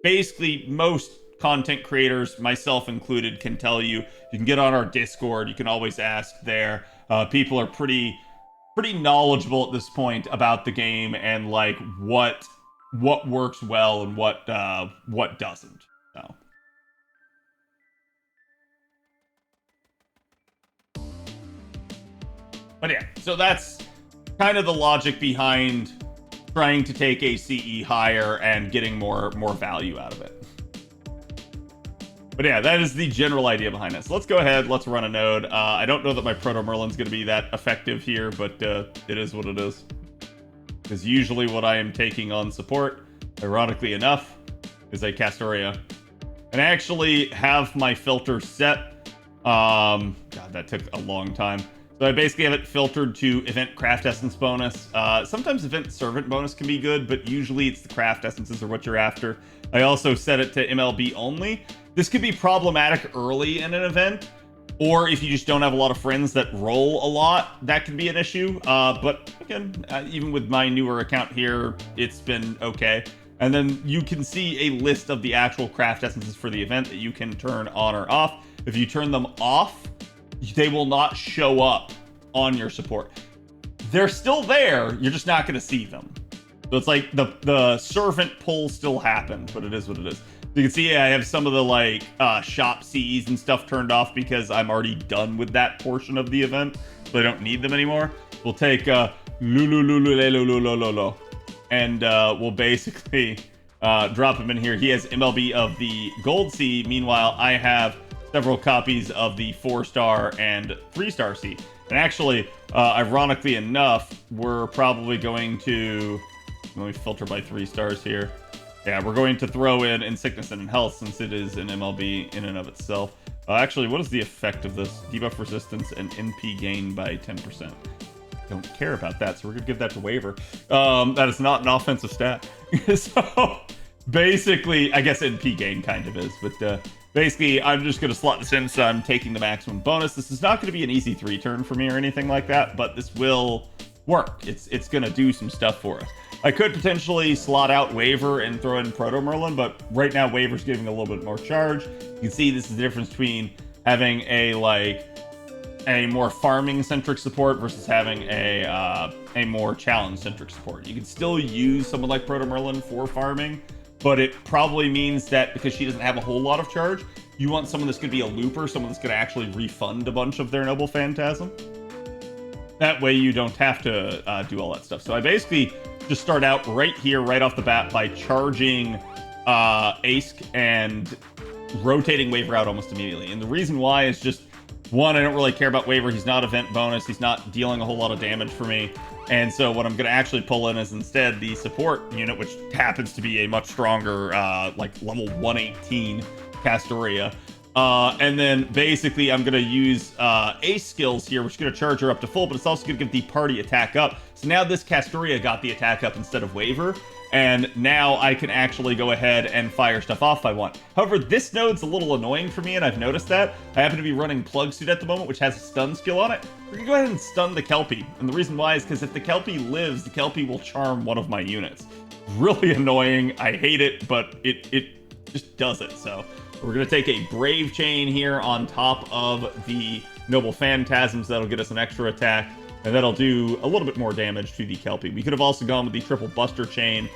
Basically, most content creators, myself included, can tell you. You can get on our Discord. You can always ask there. People are pretty pretty knowledgeable at this point about the game and like what works well and what doesn't. So. But yeah, so that's kind of the logic behind trying to take a CE higher and getting more value out of it. But yeah, that is the general idea behind it. So let's go ahead, let's run a node. I don't know that my Proto Merlin's going to be that effective here, but it is what it is. Because usually what I am taking on support, ironically enough, is a Castoria. And I actually have my filter set. God, that took a long time. So I basically have it filtered to event craft essence bonus. Sometimes event servant bonus can be good, but usually it's the craft essences are what you're after. I also set it to MLB only. This could be problematic early in an event, or if you just don't have a lot of friends that roll a lot, that could be an issue. But again, even with my newer account here, it's been okay. And then you can see a list of the actual craft essences for the event that you can turn on or off. If you turn them off, they will not show up on your support. They're still there, you're just not going to see them. So it's like the servant pull still happens, but it is what it is. You can see I have some of the like shop CEs and stuff turned off because I'm already done with that portion of the event, so I don't need them anymore. We'll take Lululululululululu, and we'll basically drop him in here. He has MLB of the gold C. Meanwhile, I have several copies of the 4-star and 3-star C. And actually, ironically enough, we're probably going to... Let me filter by 3 stars here. Yeah, we're going to throw in sickness and in health since it is an MLB in and of itself. Actually, what is the effect of this? Debuff resistance and NP gain by 10%. Don't care about that, so we're going to give that to waiver. That is not an offensive stat. So, basically, I guess NP gain kind of is, but basically, I'm just going to slot this in so I'm taking the maximum bonus. This is not going to be an easy 3-turn for me or anything like that, but this will work. It's going to do some stuff for us. I could potentially slot out Waver and throw in Proto Merlin, but right now Waver's giving a little bit more charge. You can see this is the difference between having a more farming-centric support versus having a more challenge-centric support. You can still use someone like Proto Merlin for farming, but it probably means that because she doesn't have a whole lot of charge, you want someone that's going to be a looper, someone that's going to actually refund a bunch of their Noble Phantasm. That way you don't have to do all that stuff. So I basically just start out right here, right off the bat, by charging Ace and rotating Waver out almost immediately. And the reason why is just, one, I don't really care about Waver. He's not event bonus. He's not dealing a whole lot of damage for me. And so what I'm going to actually pull in is instead the support unit, which happens to be a much stronger, like level 118 Castoria. And then basically I'm going to use Ace skills here, which is going to charge her up to full, but it's also going to give the party attack up. So now this Castoria got the attack up instead of Waver, and now I can actually go ahead and fire stuff off if I want. However, this node's a little annoying for me, and I've noticed that. I happen to be running Plug Suit at the moment, which has a stun skill on it. We're going to go ahead and stun the Kelpie, and the reason why is because if the Kelpie lives, the Kelpie will charm one of my units. Really annoying. I hate it, but it just does it, so... We're going to take a Brave Chain here on top of the Noble Phantasms. That'll get us an extra attack, and that'll do a little bit more damage to the Kelpie. We could have also gone with the Triple Buster Chain,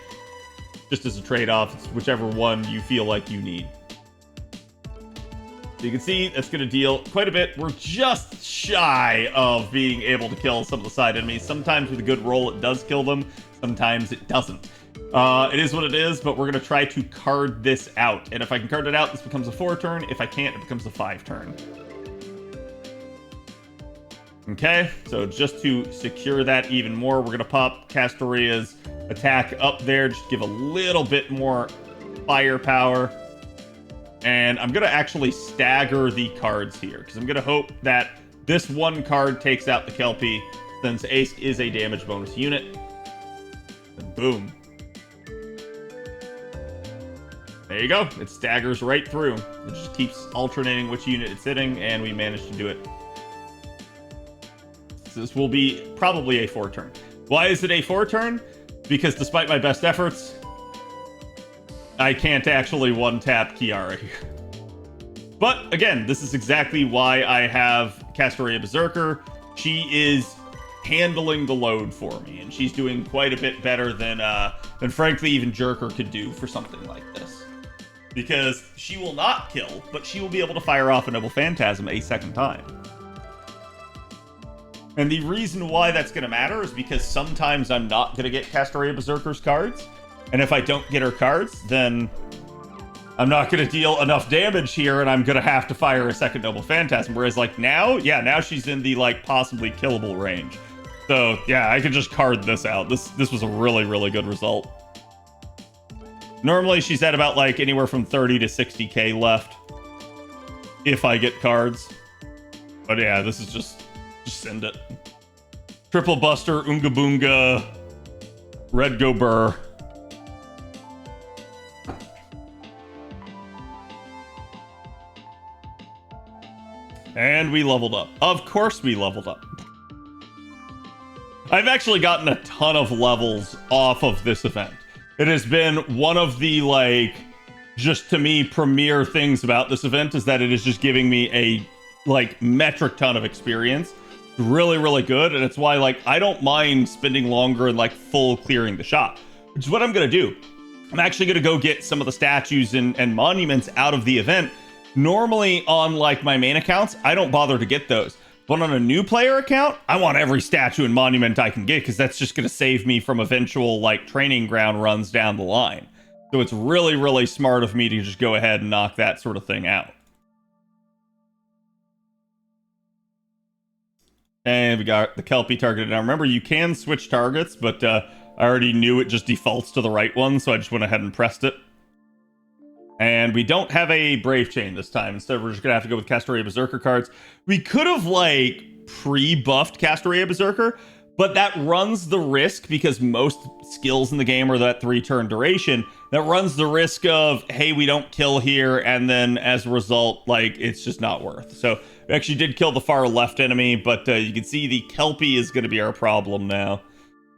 just as a trade-off. It's whichever one you feel like you need. So you can see that's going to deal quite a bit. We're just shy of being able to kill some of the side enemies. Sometimes with a good roll, it does kill them. Sometimes it doesn't. It is what it is, but we're going to try to card this out. And if I can card it out, this becomes a 4-turn. If I can't, it becomes a 5-turn. Okay, so just to secure that even more, we're going to pop Castoria's attack up there. Just give a little bit more firepower. And I'm going to actually stagger the cards here, because I'm going to hope that this one card takes out the Kelpie, since Ace is a damage bonus unit. And boom. There you go. It staggers right through. It just keeps alternating which unit it's hitting, and we managed to do it. So this will be probably a 4-turn. Why is it a 4-turn? Because despite my best efforts, I can't actually one-tap Kiara here. But again, this is exactly why I have Castoria Berserker. She is handling the load for me, and she's doing quite a bit better than frankly even Jerker could do for something like this. Because she will not kill, but she will be able to fire off a Noble Phantasm a second time. And the reason why that's going to matter is because sometimes I'm not going to get Castoria Berserker's cards, and if I don't get her cards, then I'm not going to deal enough damage here, and I'm going to have to fire a second Noble Phantasm. Whereas, like, now, yeah, now she's in the, like, possibly killable range. So, yeah, I could just card this out. This was a really, really good result. Normally, she's at about, like, anywhere from 30 to 60k left. If I get cards. But, yeah, this is just send it. Triple Buster, Oonga Boonga, Red Go Burr. And we leveled up. Of course we leveled up. I've actually gotten a ton of levels off of this event. It has been one of the, like, just to me, premier things about this event is that it is just giving me a, like, metric ton of experience. Really, really good. And it's why, like, I don't mind spending longer and, like, full clearing the shop, which is what I'm going to do. I'm actually going to go get some of the statues and monuments out of the event. Normally on, like, my main accounts, I don't bother to get those. But on a new player account, I want every statue and monument I can get, because that's just going to save me from eventual, like, training ground runs down the line. So it's really, really smart of me to just go ahead and knock that sort of thing out. And we got the Kelpie targeted. Now remember, you can switch targets, but I already knew it just defaults to the right one, so I just went ahead and pressed it. And we don't have a Brave Chain this time. Instead, we're just going to have to go with Castoria Berserker cards. We could have, like, pre-buffed Castoria Berserker, but that runs the risk, because most skills in the game are that 3-turn duration, that runs the risk of, hey, we don't kill here, and then as a result, like, it's just not worth. So we actually did kill the far left enemy, but you can see the Kelpie is going to be our problem now.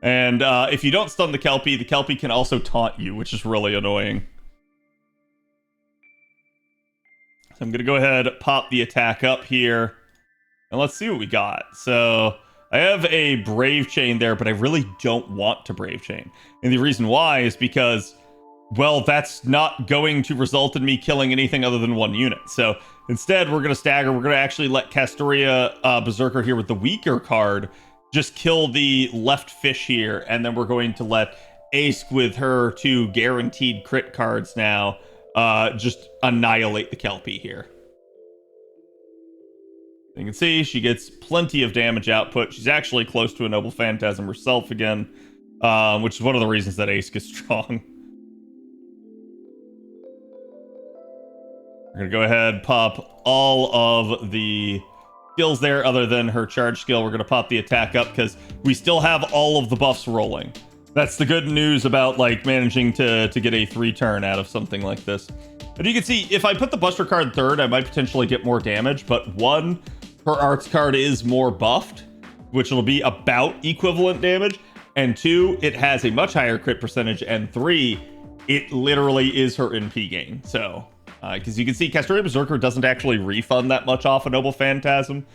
And if you don't stun the Kelpie can also taunt you, which is really annoying. So I'm going to go ahead, pop the attack up here, and let's see what we got. So I have a Brave Chain there, but I really don't want to Brave Chain. And the reason why is because, well, that's not going to result in me killing anything other than one unit. So instead, we're going to stagger. We're going to actually let Castoria Berserker here with the weaker card just kill the left fish here, and then we're going to let Ace with her 2 guaranteed crit cards now just annihilate the Kelpie here. You can see she gets plenty of damage output. She's actually close to a Noble Phantasm herself again, which is one of the reasons that Ace gets strong. We're going to go ahead, pop all of the skills there other than her charge skill. We're going to pop the attack up because we still have all of the buffs rolling. That's the good news about, like, managing to get a 3-turn out of something like this. And you can see, if I put the Buster card third, I might potentially get more damage, but 1, her arts card is more buffed, which will be about equivalent damage, and 2, it has a much higher crit percentage, and 3, it literally is her NP gain. So, because you can see Castoria Berserker doesn't actually refund that much off a Noble Phantasm,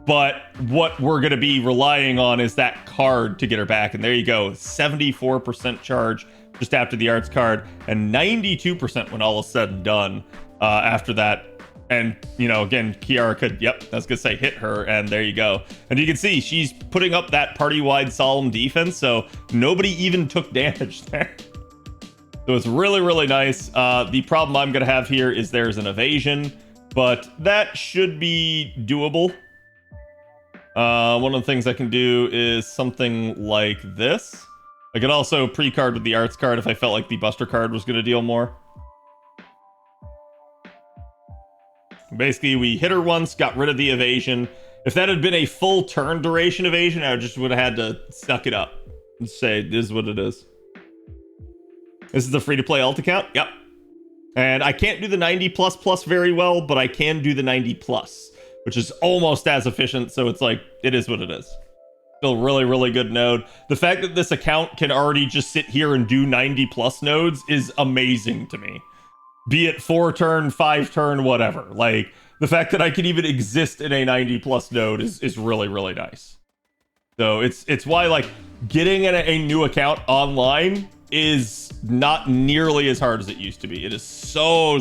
but what we're going to be relying on is that card to get her back. And there you go, 74% charge just after the arts card, and 92% when all is said and done after that. And, you know, again, Kiara could, yep, I was going to say hit her, and there you go. And you can see she's putting up that party-wide solemn defense, so nobody even took damage there. So it's really, really nice. The problem I'm going to have here is there's an evasion, but that should be doable. One of the things I can do is something like this. I could also pre-card with the arts card if I felt like the Buster card was going to deal more. Basically, we hit her once, got rid of the evasion. If that had been a full turn duration evasion, I just would have had to suck it up and say, this is what it is. This is the free-to-play alt account? Yep. And I can't do the 90++ very well, but I can do the 90+, which is almost as efficient, so it's like, it is what it is. Still really, really good node. The fact that this account can already just sit here and do 90+ nodes is amazing to me. Be it 4-turn, 5-turn, whatever. Like, the fact that I can even exist in a 90+ node is really, really nice. So it's why like getting a new account online is not nearly as hard as it used to be. It is so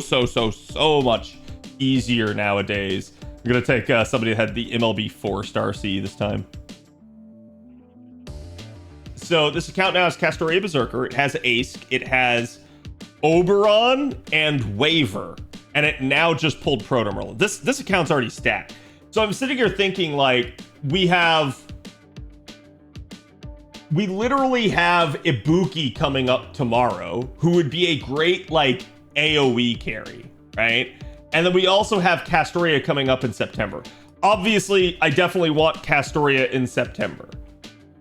much easier nowadays. I'm gonna take somebody that had the MLB 4-star C this time. So this account now has Castoria Berserker. It has Ace. It has Oberon and Waver, and it now just pulled Proto Merlin. This account's already stacked. So I'm sitting here thinking like we literally have Ibuki coming up tomorrow, who would be a great like AoE carry, right? And then we also have Castoria coming up in September. Obviously, I definitely want Castoria in September.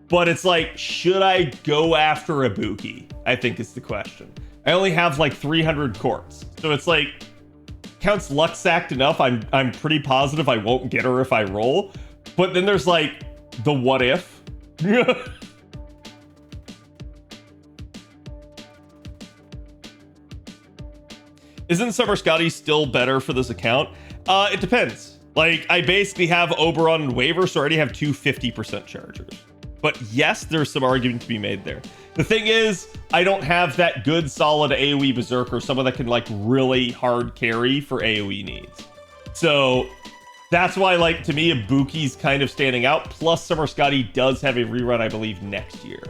But it's like, should I go after Ibuki? I think is the question. I only have like 300 courts. So it's like, counts luck sacked enough. I'm pretty positive I won't get her if I roll. But then there's like the what if. Isn't Summer Scotty still better for this account? It depends. Like, I basically have Oberon and Waver, so I already have two 50% chargers. But yes, there's some argument to be made there. The thing is, I don't have that good solid AoE Berserker, someone that can like really hard carry for AoE needs. So that's why, like, to me, Ibuki's kind of standing out. Plus, Summer Scotty does have a rerun, I believe, next year.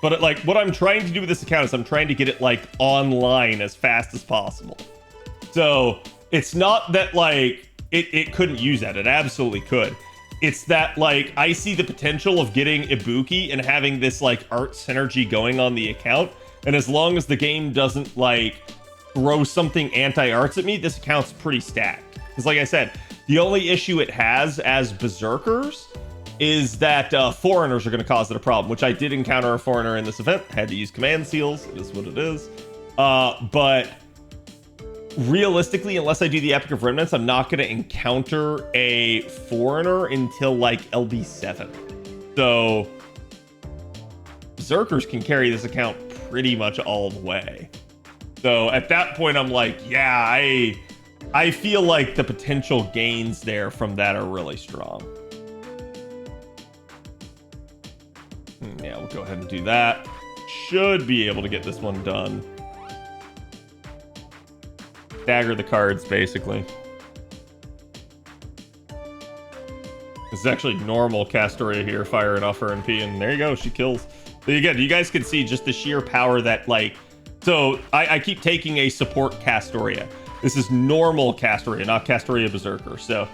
But like, what I'm trying to do with this account is I'm trying to get it like online as fast as possible. So it's not that like it couldn't use that. It absolutely could. It's that like I see the potential of getting Ibuki and having this like art synergy going on the account. And as long as the game doesn't like throw something anti-arts at me, this account's pretty stacked. Because like I said, the only issue it has as Berserkers is that foreigners are going to cause it a problem, which I did encounter a foreigner in this event. Had to use command seals. It is what it is. But realistically, unless I do the Epic of Remnants, I'm not going to encounter a foreigner until like LB7. So Berserkers can carry this account pretty much all the way. So at that point, I'm like, yeah, I feel like the potential gains there from that are really strong. Yeah, we'll go ahead and do that. Should be able to get this one done. Dagger the cards, basically. This is actually normal Castoria here, firing off her NP, and there you go, she kills. But again, you guys can see just the sheer power that, like... So, I keep taking a support Castoria. This is normal Castoria, not Castoria Berserker. So,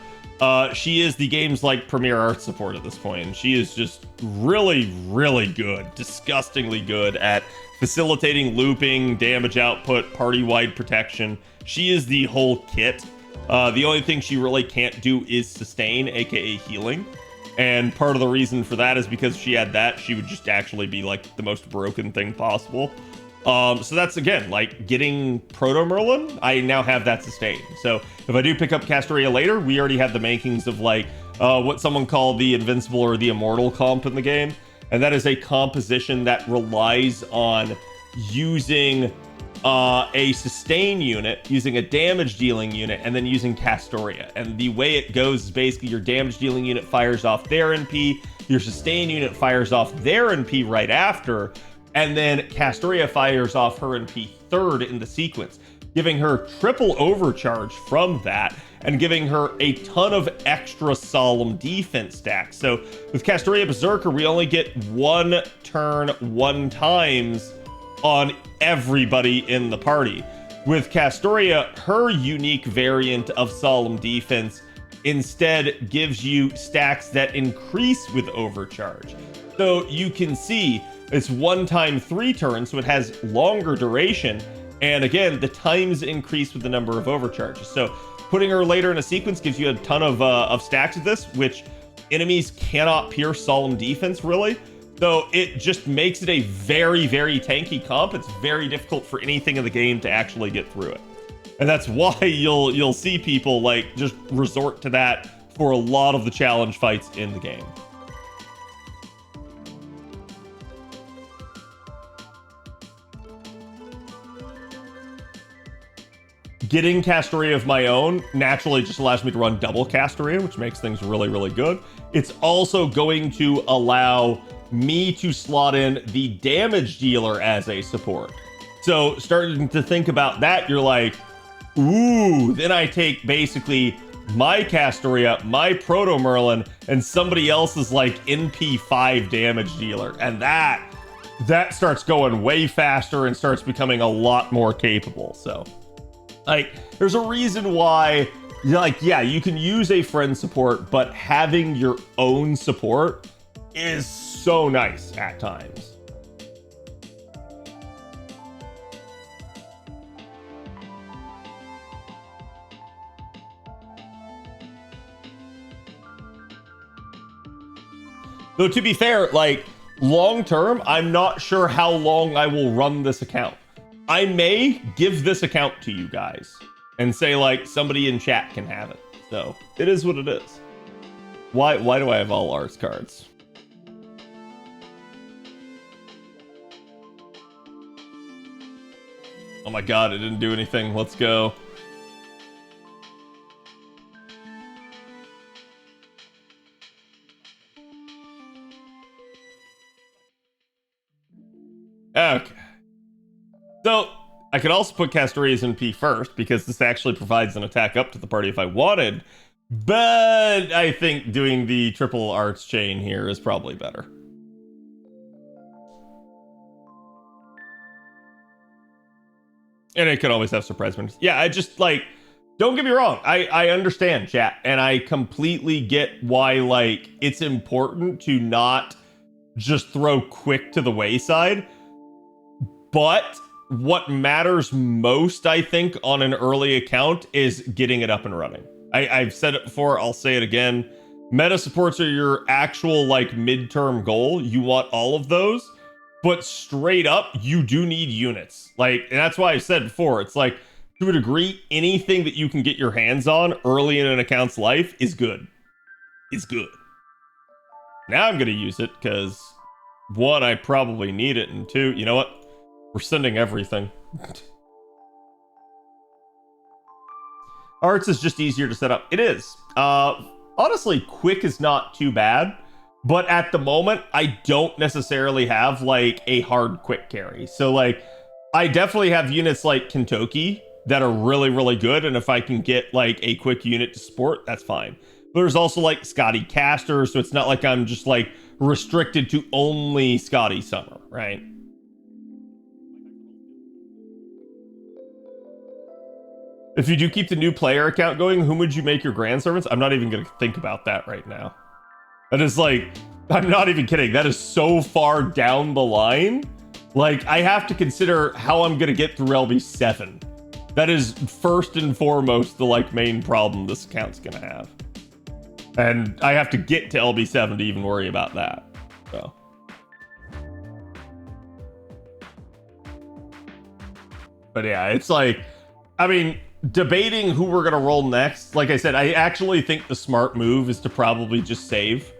she is the game's, like, premier art support at this point, and she is just really, really good, disgustingly good at facilitating looping, damage output, party-wide protection. She is the whole kit. The only thing she really can't do is sustain, aka healing. And part of the reason for that is because if she had that, she would just actually be like the most broken thing possible. So that's, again, like getting Proto Merlin, I now have that sustained. So if I do pick up Castoria later, we already have the makings of like what someone called the Invincible or the Immortal comp in the game. And that is a composition that relies on using a sustain unit, using a damage dealing unit, and then using Castoria. And the way it goes is basically your damage dealing unit fires off their NP, your sustain unit fires off their NP right after, and then Castoria fires off her NP third in the sequence, giving her triple overcharge from that, and giving her a ton of extra solemn defense stacks. So with Castoria Berserker, we only get one turn, one times on everybody in the party. With Castoria, her unique variant of solemn defense instead gives you stacks that increase with overcharge. So you can see it's 1 time 3 turns, so it has longer duration. And again, the times increase with the number of overcharges. So putting her later in a sequence gives you a ton of stacks of this, which enemies cannot pierce solemn defense really. So it just makes it a very, very tanky comp. It's very difficult for anything in the game to actually get through it. And that's why you'll see people like just resort to that for a lot of the challenge fights in the game. getting Castoria of my own naturally just allows me to run double Castoria, which makes things really, really good. It's also going to allow me to slot in the damage dealer as a support. So starting to think about that, you're like, ooh, then I take basically my Castoria, my Proto Merlin, and somebody else's like NP5 damage dealer. And that starts going way faster and starts becoming a lot more capable. So like, there's a reason why, like, yeah, you can use a friend support, but having your own support is so nice at times. Though to be fair, like, long term, I'm not sure how long I will run this account. I may give this account to you guys and say, like, somebody in chat can have it. So it is what it is. Why do I have all arts cards? Oh my god, it didn't do anything. Let's go. Okay. So, I could also put Castoria's in P first, because this actually provides an attack up to the party if I wanted. But I think doing the triple arts chain here is probably better. And it could always have surprise winners. Yeah, I just, like, don't get me wrong. I understand, chat. And I completely get why, like, it's important to not just throw quick to the wayside. But what matters most, I think, on an early account is getting it up and running. I've said it before, I'll say it again. Meta supports are your actual, like, midterm goal. You want all of those. But straight up, you do need units. Like, and that's why I said before, it's like, to a degree, anything that you can get your hands on early in an account's life is good. Is good. Now I'm going to use it, because, one, I probably need it, and two, you know what? We're sending everything. Arts is just easier to set up. It is. Honestly, quick is not too bad. But at the moment, I don't necessarily have, like, a hard quick carry. So, like, I definitely have units like Kentucky that are really, really good. And if I can get, like, a quick unit to support, that's fine. But there's also, like, Scotty Caster. So it's not like I'm just, like, restricted to only Scotty Summer, right? If you do keep the new player account going, whom would you make your grand servants? I'm not even going to think about that right now. That is like, I'm not even kidding. That is so far down the line. Like, I have to consider how I'm going to get through LB7. That is first and foremost the, like, main problem this account's going to have. And I have to get to LB7 to even worry about that. So. But yeah, it's like, I mean, debating who we're going to roll next. Like I said, I actually think the smart move is to probably just save.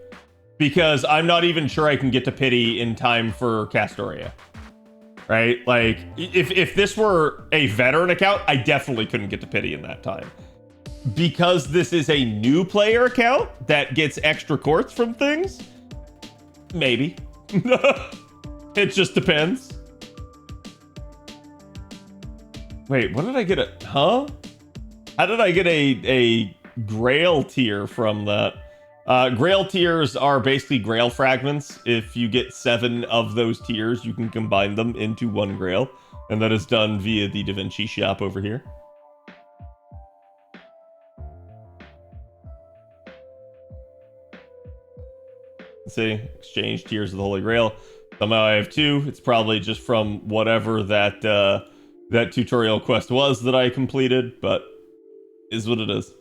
Because I'm not even sure I can get to pity in time for Castoria. Right? Like, if this were a veteran account, I definitely couldn't get to pity in that time. Because this is a new player account that gets extra courts from things, maybe. It just depends. Wait, what did I get huh? How did I get a Grail tier from that? Grail tiers are basically Grail fragments. If you get 7 of those tiers, you can combine them into one Grail. And that is done via the Da Vinci shop over here. Let's see, exchange tiers of the Holy Grail. Somehow I have 2. It's probably just from whatever that that tutorial quest was that I completed, but is what it is.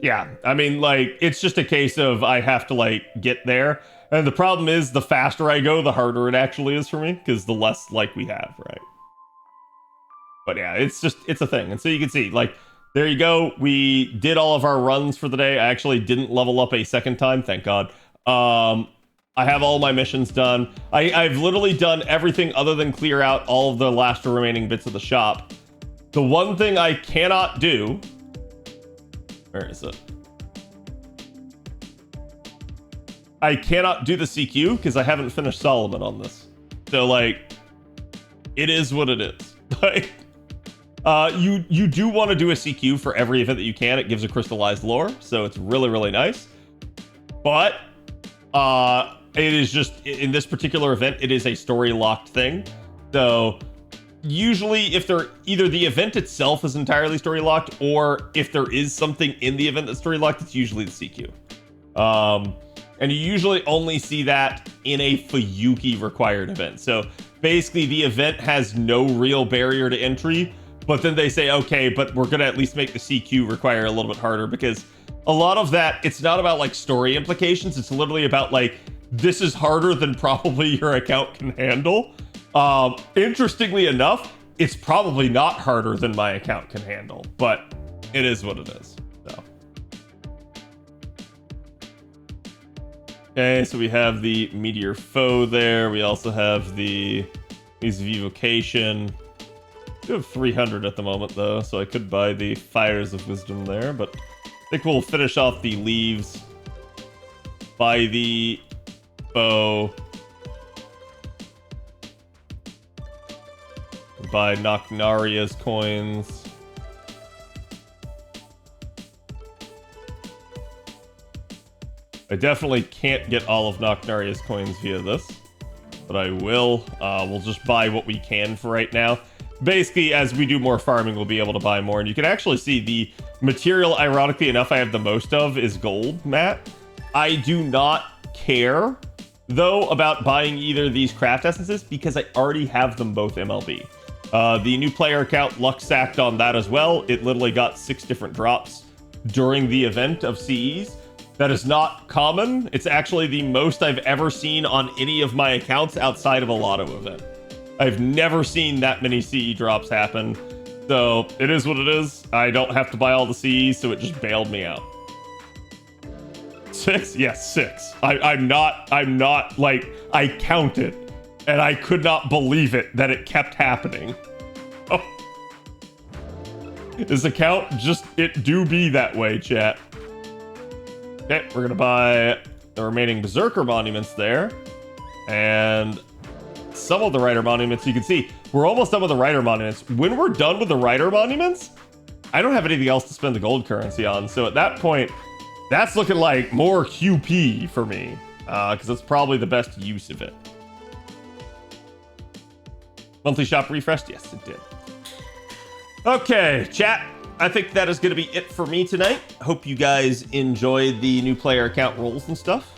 Yeah, I mean, like, it's just a case of I have to, like, get there. And the problem is, the faster I go, the harder it actually is for me, because the less like we have, right? But yeah, it's a thing. And so you can see, like, there you go. We did all of our runs for the day. I actually didn't level up a second time, thank God. I have all my missions done. I've literally done everything other than clear out all of the last remaining bits of the shop. The one thing I cannot do, where is it? I cannot do the CQ because I haven't finished Solomon on this. So like, it is what it is. Like, you do want to do a CQ for every event that you can. It gives a crystallized lore, so it's really, really nice. But it is just, in this particular event, it is a story locked thing. So usually if either the event itself is entirely story locked, or if there is something in the event that's story locked, it's usually the CQ. And you usually only see that in a Fuyuki required event. So basically the event has no real barrier to entry, but then they say, okay, but we're gonna at least make the CQ require a little bit harder, because a lot of that, it's not about like story implications. It's literally about like, this is harder than probably your account can handle. Interestingly enough, it's probably not harder than my account can handle, but it is what it is. So. Okay, so we have the Meteor Foe there. We also have the Evocation. I do have 300 at the moment though, so I could buy the Fires of Wisdom there, but I think we'll finish off the Leaves, buy the Bow, buy Nocnaria's coins. I definitely can't get all of Nocnaria's coins via this, but I will. We'll just buy what we can for right now. Basically, as we do more farming, we'll be able to buy more. And you can actually see the material, ironically enough, I have the most of is gold, Matt. I do not care, though, about buying either of these craft essences because I already have them both MLB. The new player account luck sacked on that as well. It literally got 6 different drops during the event of CEs. That is not common. It's actually the most I've ever seen on any of my accounts outside of a lotto event. I've never seen that many CE drops happen. So it is what it is. I don't have to buy all the CEs, so it just bailed me out. 6? Yes, 6. I'm not like, I counted and I could not believe it that it kept happening. Oh. This account it do be that way, chat. Okay, we're gonna buy the remaining Berserker monuments there. And some of the Rider monuments, you can see, we're almost done with the Rider monuments. When we're done with the Rider monuments, I don't have anything else to spend the gold currency on. So at that point, that's looking like more QP for me, because that's probably the best use of it. Monthly shop refreshed? Yes, it did. Okay, chat. I think that is going to be it for me tonight. Hope you guys enjoyed the new player account roles and stuff.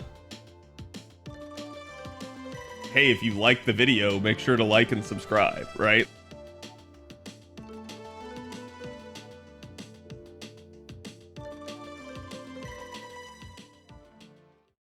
Hey, if you liked the video, make sure to like and subscribe, right?